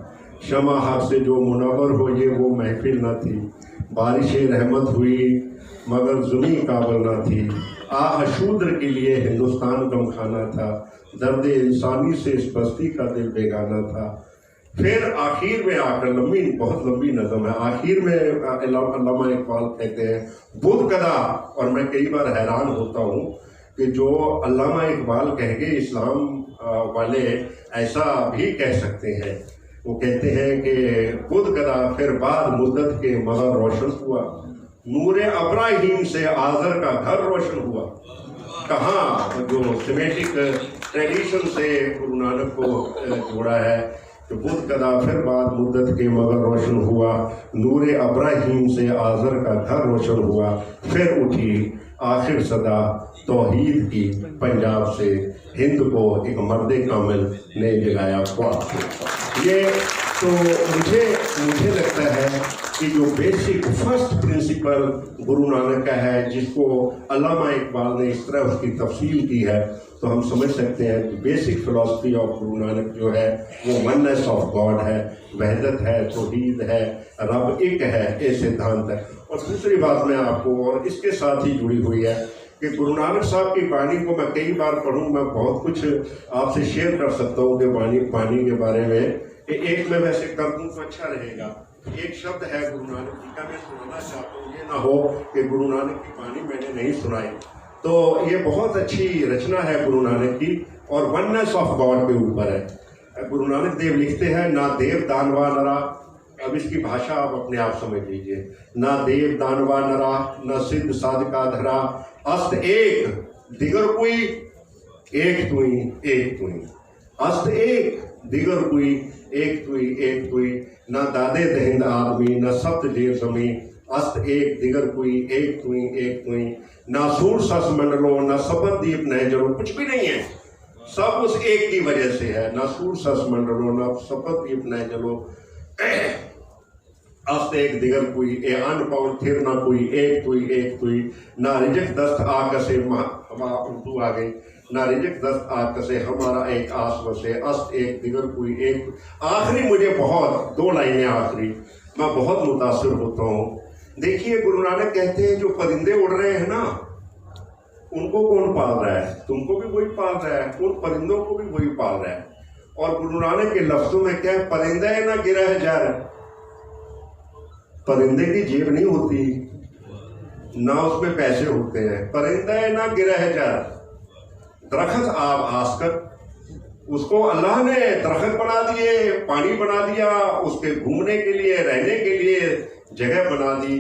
शमा हक से जो मुनव्वर हो ये वो महफिल न थी, बारिश रहमत हुई मगर जुनी काबल न थी, शूद्र के लिए हिंदुस्तान गम खाना था, दर्द इंसानी से इस बस्ती का दिल बेगाना था। फिर आखिर में आकर, बहुत लंबी नज़म है, आखिर में अल्लामा इकबाल कहते हैं बुध कदा, और मैं कई बार हैरान होता हूँ कि जो अल्लामा इकबाल कह के इस्लाम वाले ऐसा भी कह सकते हैं। वो कहते हैं कि खुद कदा फिर बाद मुद्दत के मगर रोशन हुआ, नूरे अब्राहीम से आज़र का घर रोशन हुआ। कहाँ जो सिमेटिक ट्रेडिशन से गुरु नानक को जोड़ा है कि बुध कदा फिर बाद मुद्दत के मगर रोशन हुआ, नूरे अब्राहीम से आज़र का घर रोशन हुआ, फिर उठी आखिर सदा तौहीद की पंजाब से, हिंद को एक मर्द कामिल ने जगाया ख्वाब से। ये तो मुझे लगता है कि जो basic first principle Guru Nanak का है, जिसको अल्लामा इकबाल ने इस तरह उसकी तफसील की है, तो हम समझ सकते हैं कि basic philosophy of Guru Nanak जो है वो वननेस ऑफ गॉड है, वहदत है, तौहीद है, रब एक है, ये सिद्धांत है। और दूसरी बात मैं आपको और इसके साथ ही जुड़ी हुई है कि गुरु नानक साहब की वाणी को मैं कई बार पढ़ूँ, मैं बहुत कुछ आपसे शेयर कर सकता हूँ कि वाणी के बारे में। एक मैं वैसे कर दूँ तो अच्छा रहेगा। एक शब्द है गुरु नानक जी का, मैं सुनाना चाहता हूँ, ये ना हो कि गुरु नानक की वाणी मैंने नहीं सुनाई। तो ये बहुत अच्छी रचना है गुरु नानक की, और वननेस ऑफ गॉड के ऊपर है। गुरु नानक देव लिखते हैं, ना देव दानवा नरा, अब इसकी भाषा आप अपने आप समझ लीजिए, ना देव दानवा नरा, न सिद्ध साधका धरा, अस्त एक दिगर कोई, एक तुई एक तुई, अस्त एक दिगर कोई, एक तुई एक तुई, न दादे दहिंद आदमी, न सप्त देव समी, अस्त एक दिगर कोई, एक तुई एक तुई, ना सूर सस मंडलो, न सबद दीप नह जलो, कुछ भी नहीं है, सब उस एक की वजह से है। ना सूर सस मंडलो, न सबद दीप नह जलो, अस्त एक दिगर कोई, ए अन पौन थिर ना कोई, एक तुई, ना रिजक दस्त आकसे, हवा उर्दू आ गई, ना रिजक दस्त आकसे हमारा एक आस बसे, अस्त एक दिगर कोई, एक। आखिरी मुझे बहुत, 2 लाइनें आखिरी, मैं बहुत मुतासिर होता हूँ। देखिए गुरु नानक कहते हैं जो परिंदे उड़ रहे हैं ना, उनको कौन पाल रहा है? तुमको भी वही पाल रहा है, उन परिंदों को भी वही पाल रहा है। और गुरु नानक के लफ्जों में क्या है, परिंदे ना गिरा है जा रहा, परिंदे की जेब नहीं होती, ना उसमें पैसे होते हैं, परिंदा ना गिरा है जा, दरख्त आप आसकर, उसको अल्लाह ने दरख्त बना दिए, पानी बना दिया, उसके घूमने के लिए, रहने के लिए जगह बना दी।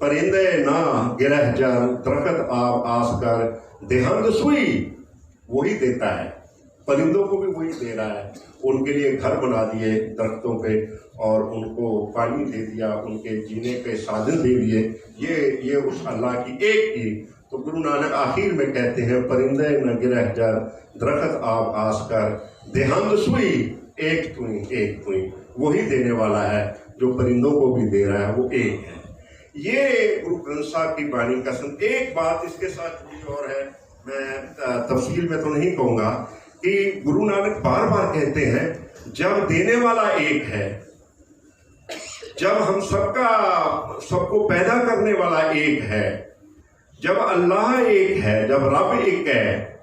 परिंदे ना गिरह जान, दरख्त आप आसकर, देहांत सुई वही देता है, परिंदों को भी वही दे रहा है। उनके लिए घर बना दिए दरख्तों पे, और उनको पानी दे दिया, उनके जीने के साधन दे दिए। ये उस अल्लाह की एक की। तो गुरु नानक आखिर में कहते हैं, परिंदे न गिरह जर, दरख्त आप आसकर, देहांत सुई एक तुई एक तुई। वही देने वाला है जो परिंदों को भी दे रहा है, वो एक है। ये गुरु ग्रंथ साहब की वाणी का एक बात इसके साथ जुड़ी और है, मैं तफसील में तो नहीं कहूँगा, कि गुरु नानक बार बार कहते हैं जब देने वाला एक है, जब हम सबको पैदा करने वाला एक है, जब अल्लाह एक है, जब रब एक है,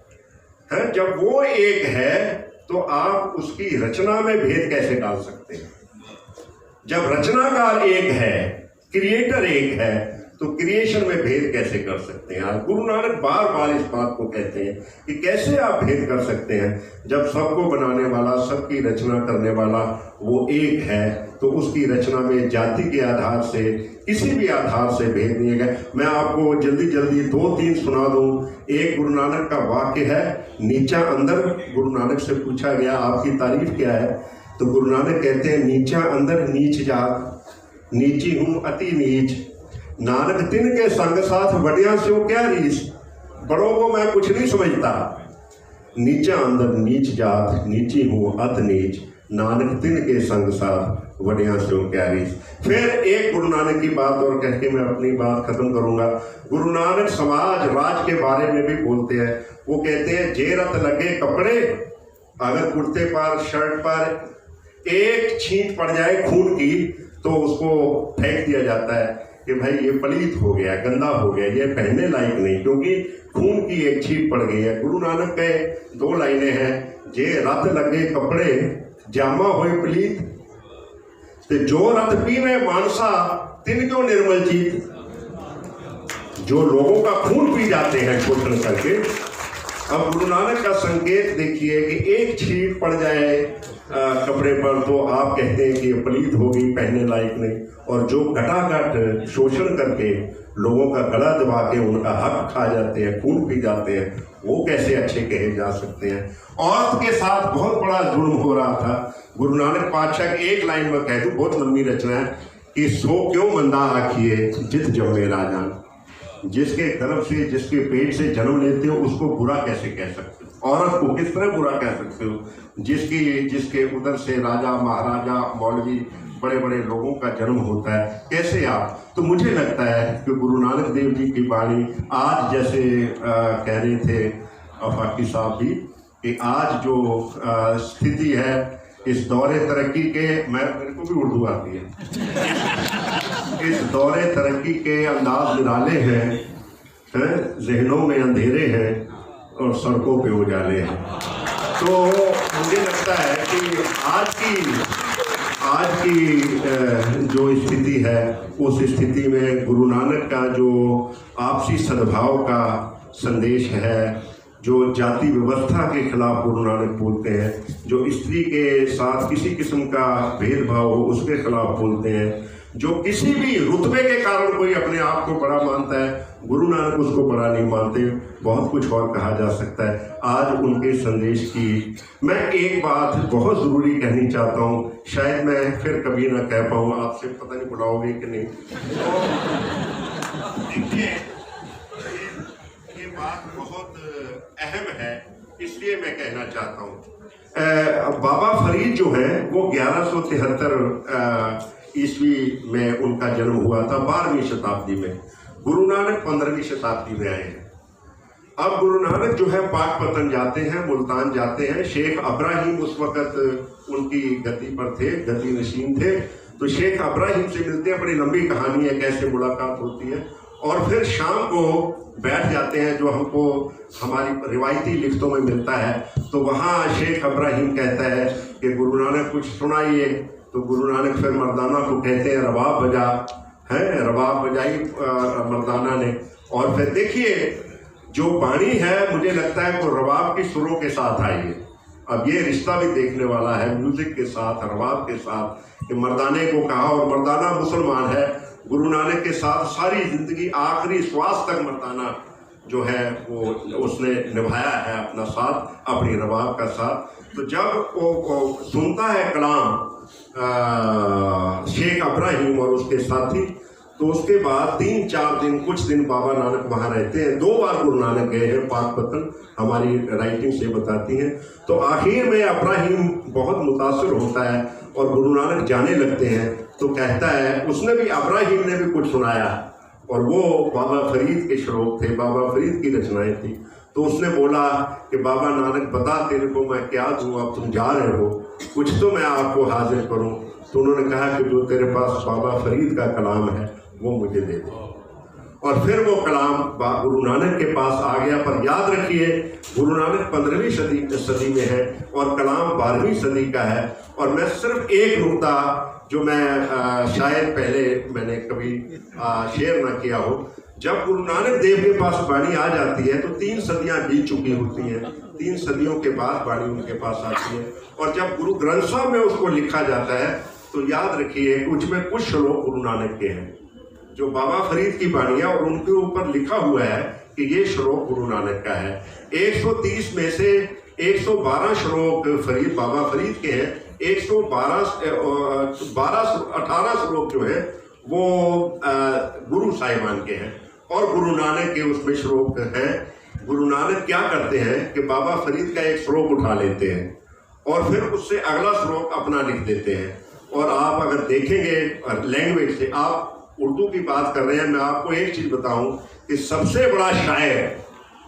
जब वो एक है तो आप उसकी रचना में भेद कैसे डाल सकते हैं? जब रचनाकार एक है, क्रिएटर एक है, तो क्रिएशन में भेद कैसे कर सकते हैं? गुरु नानक बार बार इस बात को कहते हैं कि कैसे आप भेद कर सकते हैं जब सबको बनाने वाला, सबकी रचना करने वाला वो एक है, तो उसकी रचना में जाति के आधार से, किसी भी आधार से भेद नहीं है। मैं आपको जल्दी जल्दी 2-3 सुना दूं। एक गुरु नानक का वाक्य है, नीचा अंदर। गुरु नानक से पूछा गया आपकी तारीफ क्या है, तो गुरु नानक कहते हैं नीचा अंदर नीच जात, नीची हूँ अति नीच, नानक तिन के संग साथ वडिया से क्या रीस, बड़ों को मैं कुछ नहीं समझता। नीचा अंदर नीच जात, नीची हूँ अत नीच, नानक तिन के संग साथ वडिया से क्या रीस। फिर एक गुरु नानक की बात और कह के मैं अपनी बात खत्म करूंगा। गुरु नानक समाज राज के बारे में भी बोलते हैं। वो कहते हैं जे रत लगे कपड़े, अगर कुर्ते पर शर्ट पर एक छींट पड़ जाए खून की तो उसको फेंक दिया जाता है कि भाई ये पलीत हो गया, गंदा हो गया, ये पहनने लायक नहीं, क्योंकि खून की एक छींट पड़ गई है। गुरु नानक के 2 लाइनें हैं, जे रत लगे कपड़े जामा होए पलीत, ते जो रत पीवे मानसा तिन क्यों निर्मल चीत। जो लोगों का खून पी जाते हैं शोषण करके। अब गुरु नानक का संकेत देखिए कि एक छींट पड़ जाए कपड़े पर तो आप कहते हैं कि ये पलीत हो गई, पहनने लायक नहीं, और जो घटाघट शोषण करके लोगों का गला दबा के उनका हक खा जाते हैं, खून पी जाते हैं, वो कैसे अच्छे कहे जा सकते हैं। औरत के साथ बहुत बड़ा जुल्म हो रहा था। गुरु नानक पातशाह की एक लाइन में कह दूं, बहुत लंबी रचना है, कि सो क्यों मंदा आखिए जित जम्मे राजान। जिसके गर्भ से, जिसके पेट से जन्म लेते हो उसको बुरा कैसे कह सकते हो? औरत को किस तरह बुरा कह सकते हो? जिसके उधर से राजा, महाराजा, मौलवी, बड़े बड़े लोगों का जन्म होता है, कैसे आप? तो मुझे लगता है कि गुरु नानक देव जी की वाणी आज, जैसे कह रहे थे फाकी साहब भी, कि आज जो स्थिति है इस दौरे तरक्की के, मेरे को भी उर्दू आती है, इस दौरे तरक्की के अंदाज निराले हैं, जहनों में अंधेरे हैं और सड़कों पे उजाले हैं। तो मुझे लगता है कि आज की जो स्थिति है, उस स्थिति में गुरु नानक का जो आपसी सद्भाव का संदेश है, जो जाति व्यवस्था के खिलाफ गुरु नानक बोलते हैं, जो स्त्री के साथ किसी किस्म का भेदभाव हो उसके खिलाफ बोलते हैं, जो किसी भी रुतबे के कारण कोई अपने आप को बड़ा मानता है, गुरु नानक उसको बड़ा नहीं मानते। बहुत कुछ और कहा जा सकता है। आज उनके संदेश की मैं एक बात बहुत ज़रूरी कहनी चाहता हूँ, शायद मैं फिर कभी ना कह पाऊँ, आपसे पता नहीं बुलाओगे कि नहीं। देखिए, ये बात बहुत अहम है, इसलिए मैं कहना चाहता हूँ। बाबा फरीद जो है वो 1173 ईस्वी में उनका जन्म हुआ था, 12वीं शताब्दी में। गुरु नानक 15वीं शताब्दी में आए हैं। अब गुरु नानक जो है पाकपतन जाते हैं, मुल्तान जाते हैं। शेख अब्राहिम उस वक़्त उनकी गद्दी पर थे, गद्दी नशीन थे। तो शेख अब्राहिम से मिलते हैं, बड़ी लंबी कहानी है कैसे मुलाकात होती है। और फिर शाम को बैठ जाते हैं, जो हमको हमारी रिवायती लिखतों में मिलता है। तो वहाँ शेख अब्राहिम कहता है कि गुरु नानक कुछ सुनाइए। तो गुरु नानक फिर मर्दाना को कहते हैं रबाब बजा, है रबाब बजाई मर्दाना ने। और फिर देखिए जो वाणी है, मुझे लगता है वो रबाब की सुरों के साथ आई है। अब ये रिश्ता भी देखने वाला है, म्यूजिक के साथ, रबाब के साथ, कि मर्दाने को कहा। और मर्दाना मुसलमान है, गुरु नानक के साथ सारी जिंदगी, आखिरी श्वास तक मर्दाना जो है वो उसने निभाया है अपना साथ, अपनी रबाब का साथ। तो जब वो सुनता है कलाम शेख अब्राहिम और उसके साथी, तो उसके बाद 3-4 दिन कुछ दिन बाबा नानक वहाँ रहते हैं। 2 बार गुरु नानक गए हैं, पाकपतन हमारी राइटिंग से बताती हैं। तो आखिर में अब्राहिम बहुत मुतासर होता है और गुरु नानक जाने लगते हैं, तो कहता है, उसने भी, अब्राहिम ने भी कुछ सुनाया और वो बाबा फरीद के श्लोक थे, बाबा फरीद की रचनाएं थी। तो उसने बोला कि बाबा नानक बता तेरे को मैं क्या दूँ, अब तुम जा रहे हो, कुछ तो मैं आपको हाजिर करूँ। तो उन्होंने कहा कि जो तेरे पास बाबा फरीद का कलाम है वो मुझे दे दो। और फिर वो कलाम गुरु नानक के पास आ गया। पर याद रखिए, गुरु नानक 15वीं सदी में है और कलाम 12वीं सदी का है। और मैं सिर्फ एक नुक्ता जो मैं शायद पहले मैंने कभी शेयर ना किया हो, जब गुरु नानक देव के पास वाणी आ जाती है तो 3 सदियां बीत चुकी होती हैं। 3 सदियों के बाद वाणी उनके पास आती है और जब गुरु ग्रंथ साहब में उसको लिखा जाता है तो याद रखिए उसमें कुछ श्लोक गुरु नानक के हैं जो बाबा फरीद की वाणी है और उनके ऊपर लिखा हुआ है कि ये श्लोक गुरु नानक का है। 130 में से 112 श्लोक बाबा फरीद के हैं। 18 श्लोक जो है वो गुरु साहिबान के हैं और गुरु नानक के उसमें श्लोक हैं। गुरु नानक क्या करते हैं कि बाबा फरीद का एक श्लोक उठा लेते हैं और फिर उससे अगला श्लोक अपना लिख देते हैं। और आप अगर देखेंगे लैंग्वेज से, आप उर्दू की बात कर रहे हैं, मैं आपको एक चीज़ बताऊं कि सबसे बड़ा शायर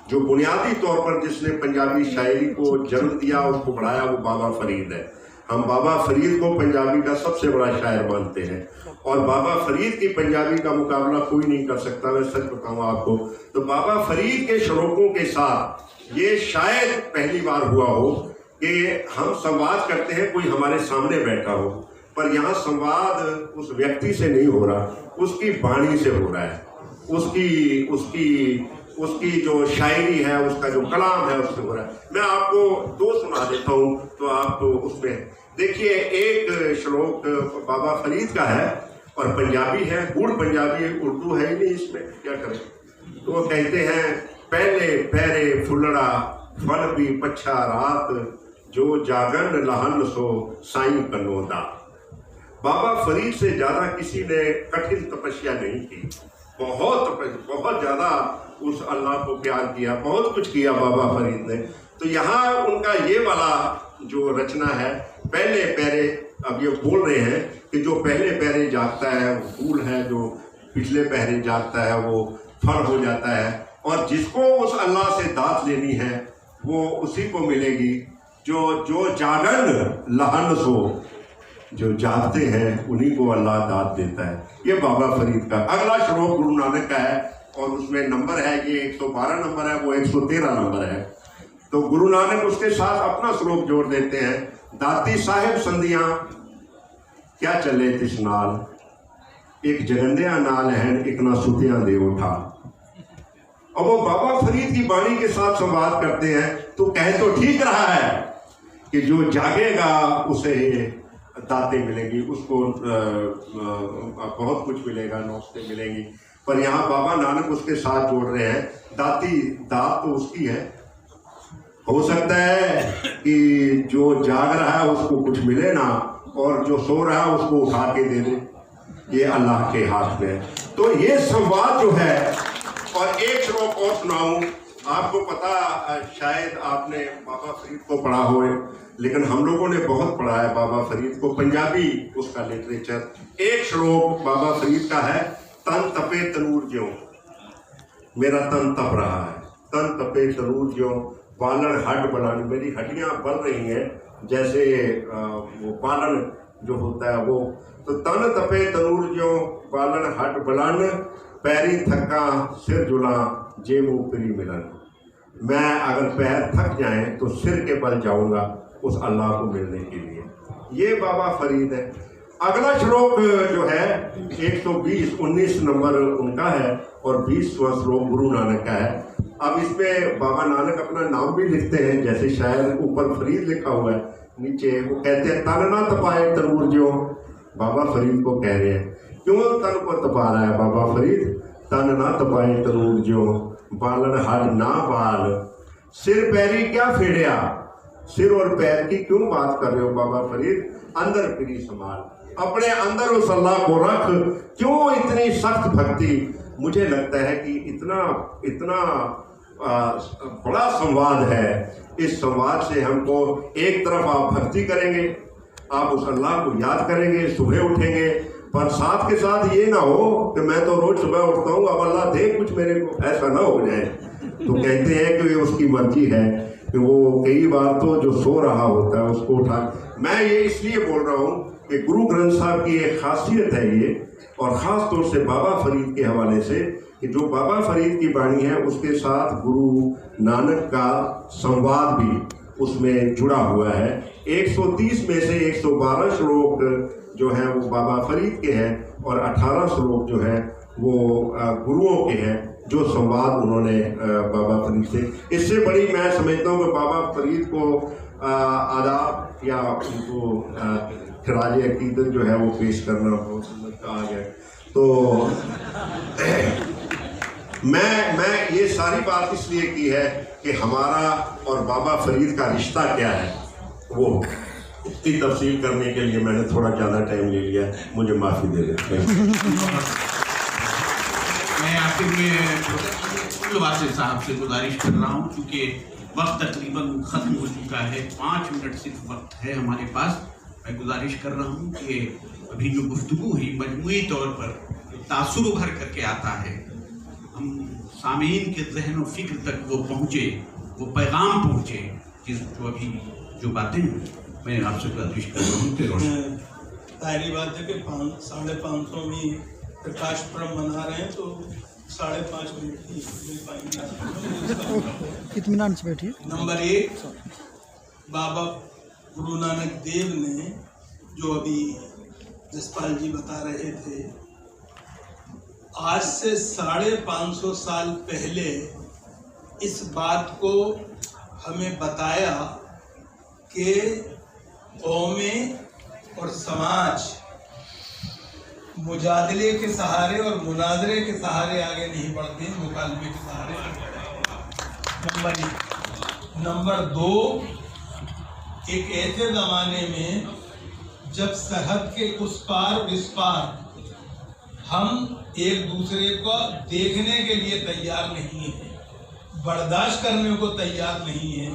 जो बुनियादी तौर पर जिसने पंजाबी शायरी को जन्म दिया, उसको बढ़ाया, वो बाबा फरीद है। हम बाबा फरीद को पंजाबी का सबसे बड़ा शायर मानते हैं और बाबा फरीद की पंजाबी का मुकाबला कोई नहीं कर सकता, मैं सच बताऊं आपको। तो बाबा फरीद के श्लोकों के साथ ये शायद पहली बार हुआ हो कि हम संवाद करते हैं, कोई हमारे सामने बैठा हो, पर यहाँ संवाद उस व्यक्ति से नहीं हो रहा, उसकी वाणी से हो रहा है। उसकी जो शायरी है, उसका जो कलाम है, उससे हो रहा है। मैं आपको 2 सुना देता हूँ तो आप तो उसमें देखिए। एक श्लोक बाबा फरीद का है और पंजाबी है, गुड़ पंजाबी है, उर्दू है ही नहीं, इसमें क्या करें। तो वो कहते हैं, पहले पैरे फुलड़ा फल भी पच्छा रात, जो जागन लहन सो साईं कनोदा। बाबा फरीद से ज्यादा किसी ने कठिन तपस्या नहीं की, बहुत ज्यादा उस अल्लाह को प्यार किया, बहुत कुछ किया बाबा फरीद ने। तो यहाँ उनका ये वाला जो रचना है, पहले पैरे, अब ये बोल रहे हैं कि जो पहले पैरे जागता है वो फूल है, जो पिछले पहरे जागता है वो फल हो जाता है, और जिसको उस अल्लाह से दात लेनी है वो उसी को मिलेगी। जो जागन लहन सो, जो जागते हैं उन्हीं को अल्लाह दात देता है। ये बाबा फरीद का। अगला श्लोक गुरु नानक का है और उसमें नंबर है, ये 112 नंबर है, वो 113 नंबर है। तो गुरु नानक उसके साथ अपना श्लोक जोड़ देते हैं, दाती साहिब संधियां क्या चले तिस नाल, एक जगंदिया नाल है एक ना सुतियां दे उठा। अब वो बाबा फरीद की वाणी के साथ संवाद करते हैं। तो कह तो ठीक रहा है कि जो जागेगा उसे दातें मिलेंगी, उसको बहुत कुछ मिलेगा, नौस्ते मिलेंगी। पर यहाँ बाबा नानक उसके साथ जोड़ रहे हैं, दात तो उसकी है। हो सकता है कि जो जाग रहा है उसको कुछ मिले ना, और जो सो रहा है उसको उठा के दे दे, ये अल्लाह के हाथ में है। तो ये संवाद जो है, और एक श्लोक और सुनाऊं आपको। पता शायद आपने बाबा फरीद को पढ़ा हो, लेकिन हम लोगों ने बहुत पढ़ा है बाबा फरीद को, पंजाबी उसका लिटरेचर। एक श्लोक बाबा फरीद का है, तन तपे तनूर ज्यों, मेरा तन तप रहा है, तन तपे तनूर ज्यों, बालन हड्ड बलान, मेरी हड्डियां बल रही हैं जैसे वो बालन जो होता है वो। तो तन तपे तनूर ज्यों, बालन हड्ड बलान, पैरी थका सिर जुला, जे मुँह पिरी मिलन। मैं अगर पैर थक जाएं तो सिर के बल जाऊंगा उस अल्लाह को मिलने के लिए। ये बाबा फरीद है। अगला श्लोक जो है 119 नंबर उनका है और 20वां श्लोक गुरु नानक का है। अब इसमें बाबा नानक अपना नाम भी लिखते हैं, जैसे शायद ऊपर फरीद लिखा हुआ है, नीचे वो कहते हैं, तन ना तपाए तनूर ज्यों। बाबा फरीद को कह रहे हैं, क्यों तन को तपा रहा है बाबा फरीद, तन ना तपाए तनूर ज्यों, बालन हड ना बाल, सिर पैरी क्या फेड़िया, सिर और पैर की क्यों बात कर रहे हो बाबा फरीद, अंदर फिरी संभाल। अपने अंदर उस अल्लाह को रख। क्यों इतनी सख्त भक्ति? मुझे लगता है कि इतना बड़ा संवाद है। इस संवाद से हमको एक तरफ आप भक्ति करेंगे, आप उस अल्लाह को याद करेंगे, सुबह उठेंगे, पर साथ के साथ ये ना हो कि मैं तो रोज सुबह उठता हूँ, अब अल्लाह देख कुछ मेरे को, ऐसा ना हो जाए। तो कहते हैं कि उसकी मर्जी है कि वो कई बार तो जो सो रहा होता है उसको उठा। मैं ये इसलिए बोल रहा हूँ कि गुरु ग्रंथ साहब की एक खासियत है ये, और ख़ास तौर से बाबा फरीद के हवाले से, कि जो बाबा फरीद की वाणी है उसके साथ गुरु नानक का संवाद भी उसमें जुड़ा हुआ है। 130 में से 112 श्लोक जो है वो बाबा फरीद के हैं और 18 श्लोक जो है वो गुरुओं के हैं, जो संवाद उन्होंने बाबा फरीद से। इससे बड़ी मैं समझता हूँ कि बाबा फरीद को आदाब या उनको खराज अकीदत जो है वो पेश करना बहुत कहा गया। तो मैं ये सारी बात इसलिए की है कि हमारा और बाबा फरीद का रिश्ता क्या है, वो इसकी तफसील करने के लिए मैंने थोड़ा ज़्यादा टाइम ले लिया, मुझे माफ़ी दे दें। मैं आखिर में वासिफ साहब से गुजारिश कर रहा हूँ, क्योंकि वक्त तकरीबन ख़त्म हो चुका है, 5 मिनट सिर्फ वक्त है हमारे पास। मैं गुजारिश कर रहा हूँ कि अभी जो गुफ्तगू हुई मजमूई तौर पर तासुर उभर करके आता है, हम सामीन के ज़हन व फिक्र तक वो पहुँचे, वो पैगाम पहुँचे, जो अभी जो बातें मैं आपसे गुजारिश कर रहा हूँ कि पहली बात है कि 550 प्रकाश पर्व मना रहे हैं, तो 5.5 मिनट ही मिल पाएंगे। इत्मीनान से बैठिए। नंबर 1, बाबा गुरु नानक देव ने जो अभी जसपाल जी बता रहे थे, आज से 550 साल पहले इस बात को हमें बताया कि कौमें और समाज मुजादले के सहारे और मुनाजरे के सहारे आगे नहीं बढ़ते, मुकालमे के सहारे आगे बढ़ते। नंबर 2, एक ऐसे ज़माने में जब सरहद के उस पार इस पार हम एक दूसरे को देखने के लिए तैयार नहीं हैं, बर्दाश्त करने को तैयार नहीं हैं,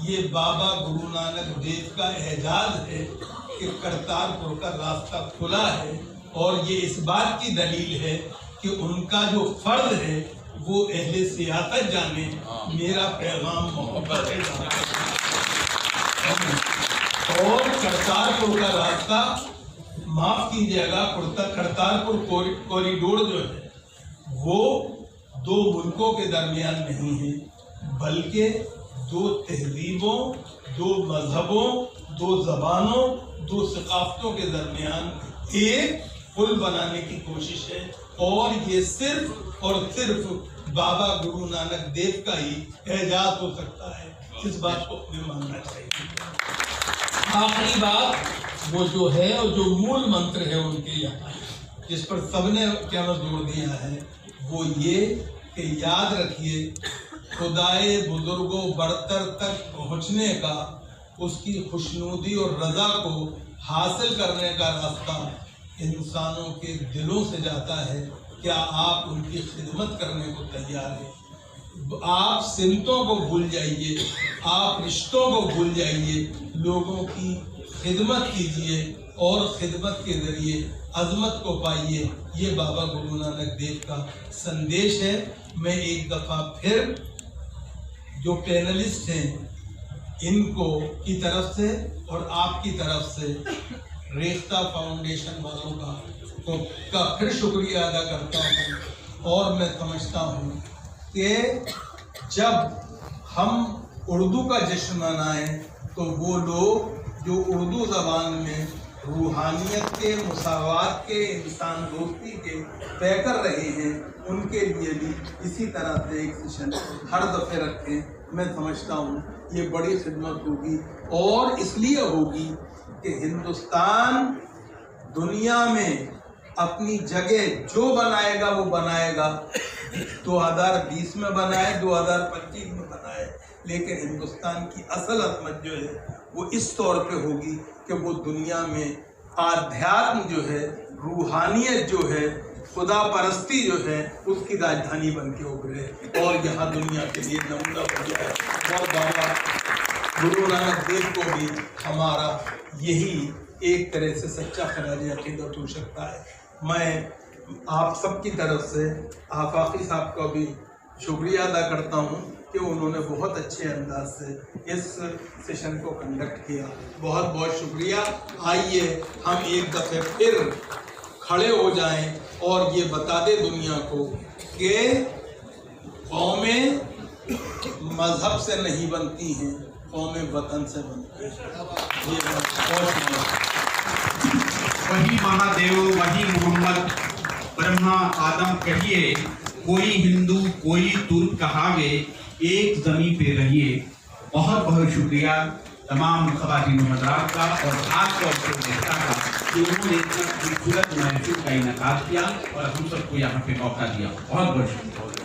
ये बाबा गुरु नानक देव का एजाज़ है कि करतारपुर का रास्ता खुला है। और ये इस बात की दलील है कि उनका जो फर्ज है वो अहले सियासत जाने, मेरा पैगाम मोहब्बत है। और करतारपुर का रास्ता, माफ कीजिएगा, करतारपुर कॉरिडोर जो है वो 2 मुल्कों के दरमियान नहीं है, बल्कि 2 तहजीबों, 2 मजहबों, 2 ज़बानों, 2 सकाफ़तों के दरमियान एक पुल बनाने की कोशिश है। और ये सिर्फ और सिर्फ बाबा गुरु नानक देव का ही एजाज़ हो सकता है, इस बात को हमें मानना चाहिए। आखिरी बात वो जो है और जो मूल मंत्र है उनके यहाँ, जिस पर सबने क्या जोर दिया है, वो ये कि याद रखिए, खुदाए बुजुर्गों बरतर तक पहुँचने का, उसकी खुशनुदी और रज़ा को हासिल करने का रास्ता इंसानों के दिलों से जाता है। क्या आप उनकी खिदमत करने को तैयार हैं? आप सिमतों को भूल जाइए, आप रिश्तों को भूल जाइए, लोगों की खिदमत कीजिए और खिदमत के ज़रिए अज़मत को पाइए। ये बाबा गुरु नानक देव का संदेश है। मैं एक दफ़ा फिर जो पैनलिस्ट हैं इनको की तरफ से और आपकी तरफ से रेख्ता फाउंडेशन वालों का फिर शुक्रिया अदा करता हूँ। और मैं समझता हूँ कि जब हम उर्दू का जश्न मनाएं तो वो लोग जो उर्दू ज़बान में रूहानियत के, मुसावात के, इंसान दोस्ती के तय कर रहे हैं, उनके लिए भी इसी तरह से एक सेशन हर दफ़े रखें। मैं समझता हूँ ये बड़ी खिदमत होगी, और इसलिए होगी कि हिंदुस्तान दुनिया में अपनी जगह जो बनाएगा वो बनाएगा, 2020 में बनाए, 2025 में बनाए, लेकिन हिंदुस्तान की असल अजमत जो है वो इस तौर पे होगी कि वो दुनिया में आध्यात्म जो है, रूहानियत जो है, खुदा परस्ती जो है, उसकी राजधानी बन के उभरे और यहाँ दुनिया के लिए नमूना बन जाए। और बाबा गुरु नानक देव को भी हमारा यही एक तरह से सच्चा खराज अकीदत हो सकता है। मैं आप सबकी तरफ से आफाकी साहब का भी शुक्रिया अदा करता हूँ कि उन्होंने बहुत अच्छे अंदाज से इस सेशन को कंडक्ट किया। बहुत बहुत शुक्रिया। आइए हम एक दफ़े फिर खड़े हो जाएं और ये बता दें दुनिया को कि कौमें मज़हब से नहीं बनती हैं, कौमें वतन से बनती हैं। ये बहुत शुक्रिया। वही महादेव, वही मोहम्मद, ब्रह्मा आदम कहिए, कोई हिंदू कोई तुर्क कहावे, एक ज़मीं पे रहिए। बहुत बहुत शुक्रिया तमाम ख़वातीन हज़रात का और ख़ास तौर से नेता का कि उन्होंने इतना खूबसूरत महफिल का इनेकाद किया और हम सबको यहाँ पे मौका दिया। बहुत बहुत शुक्रिया।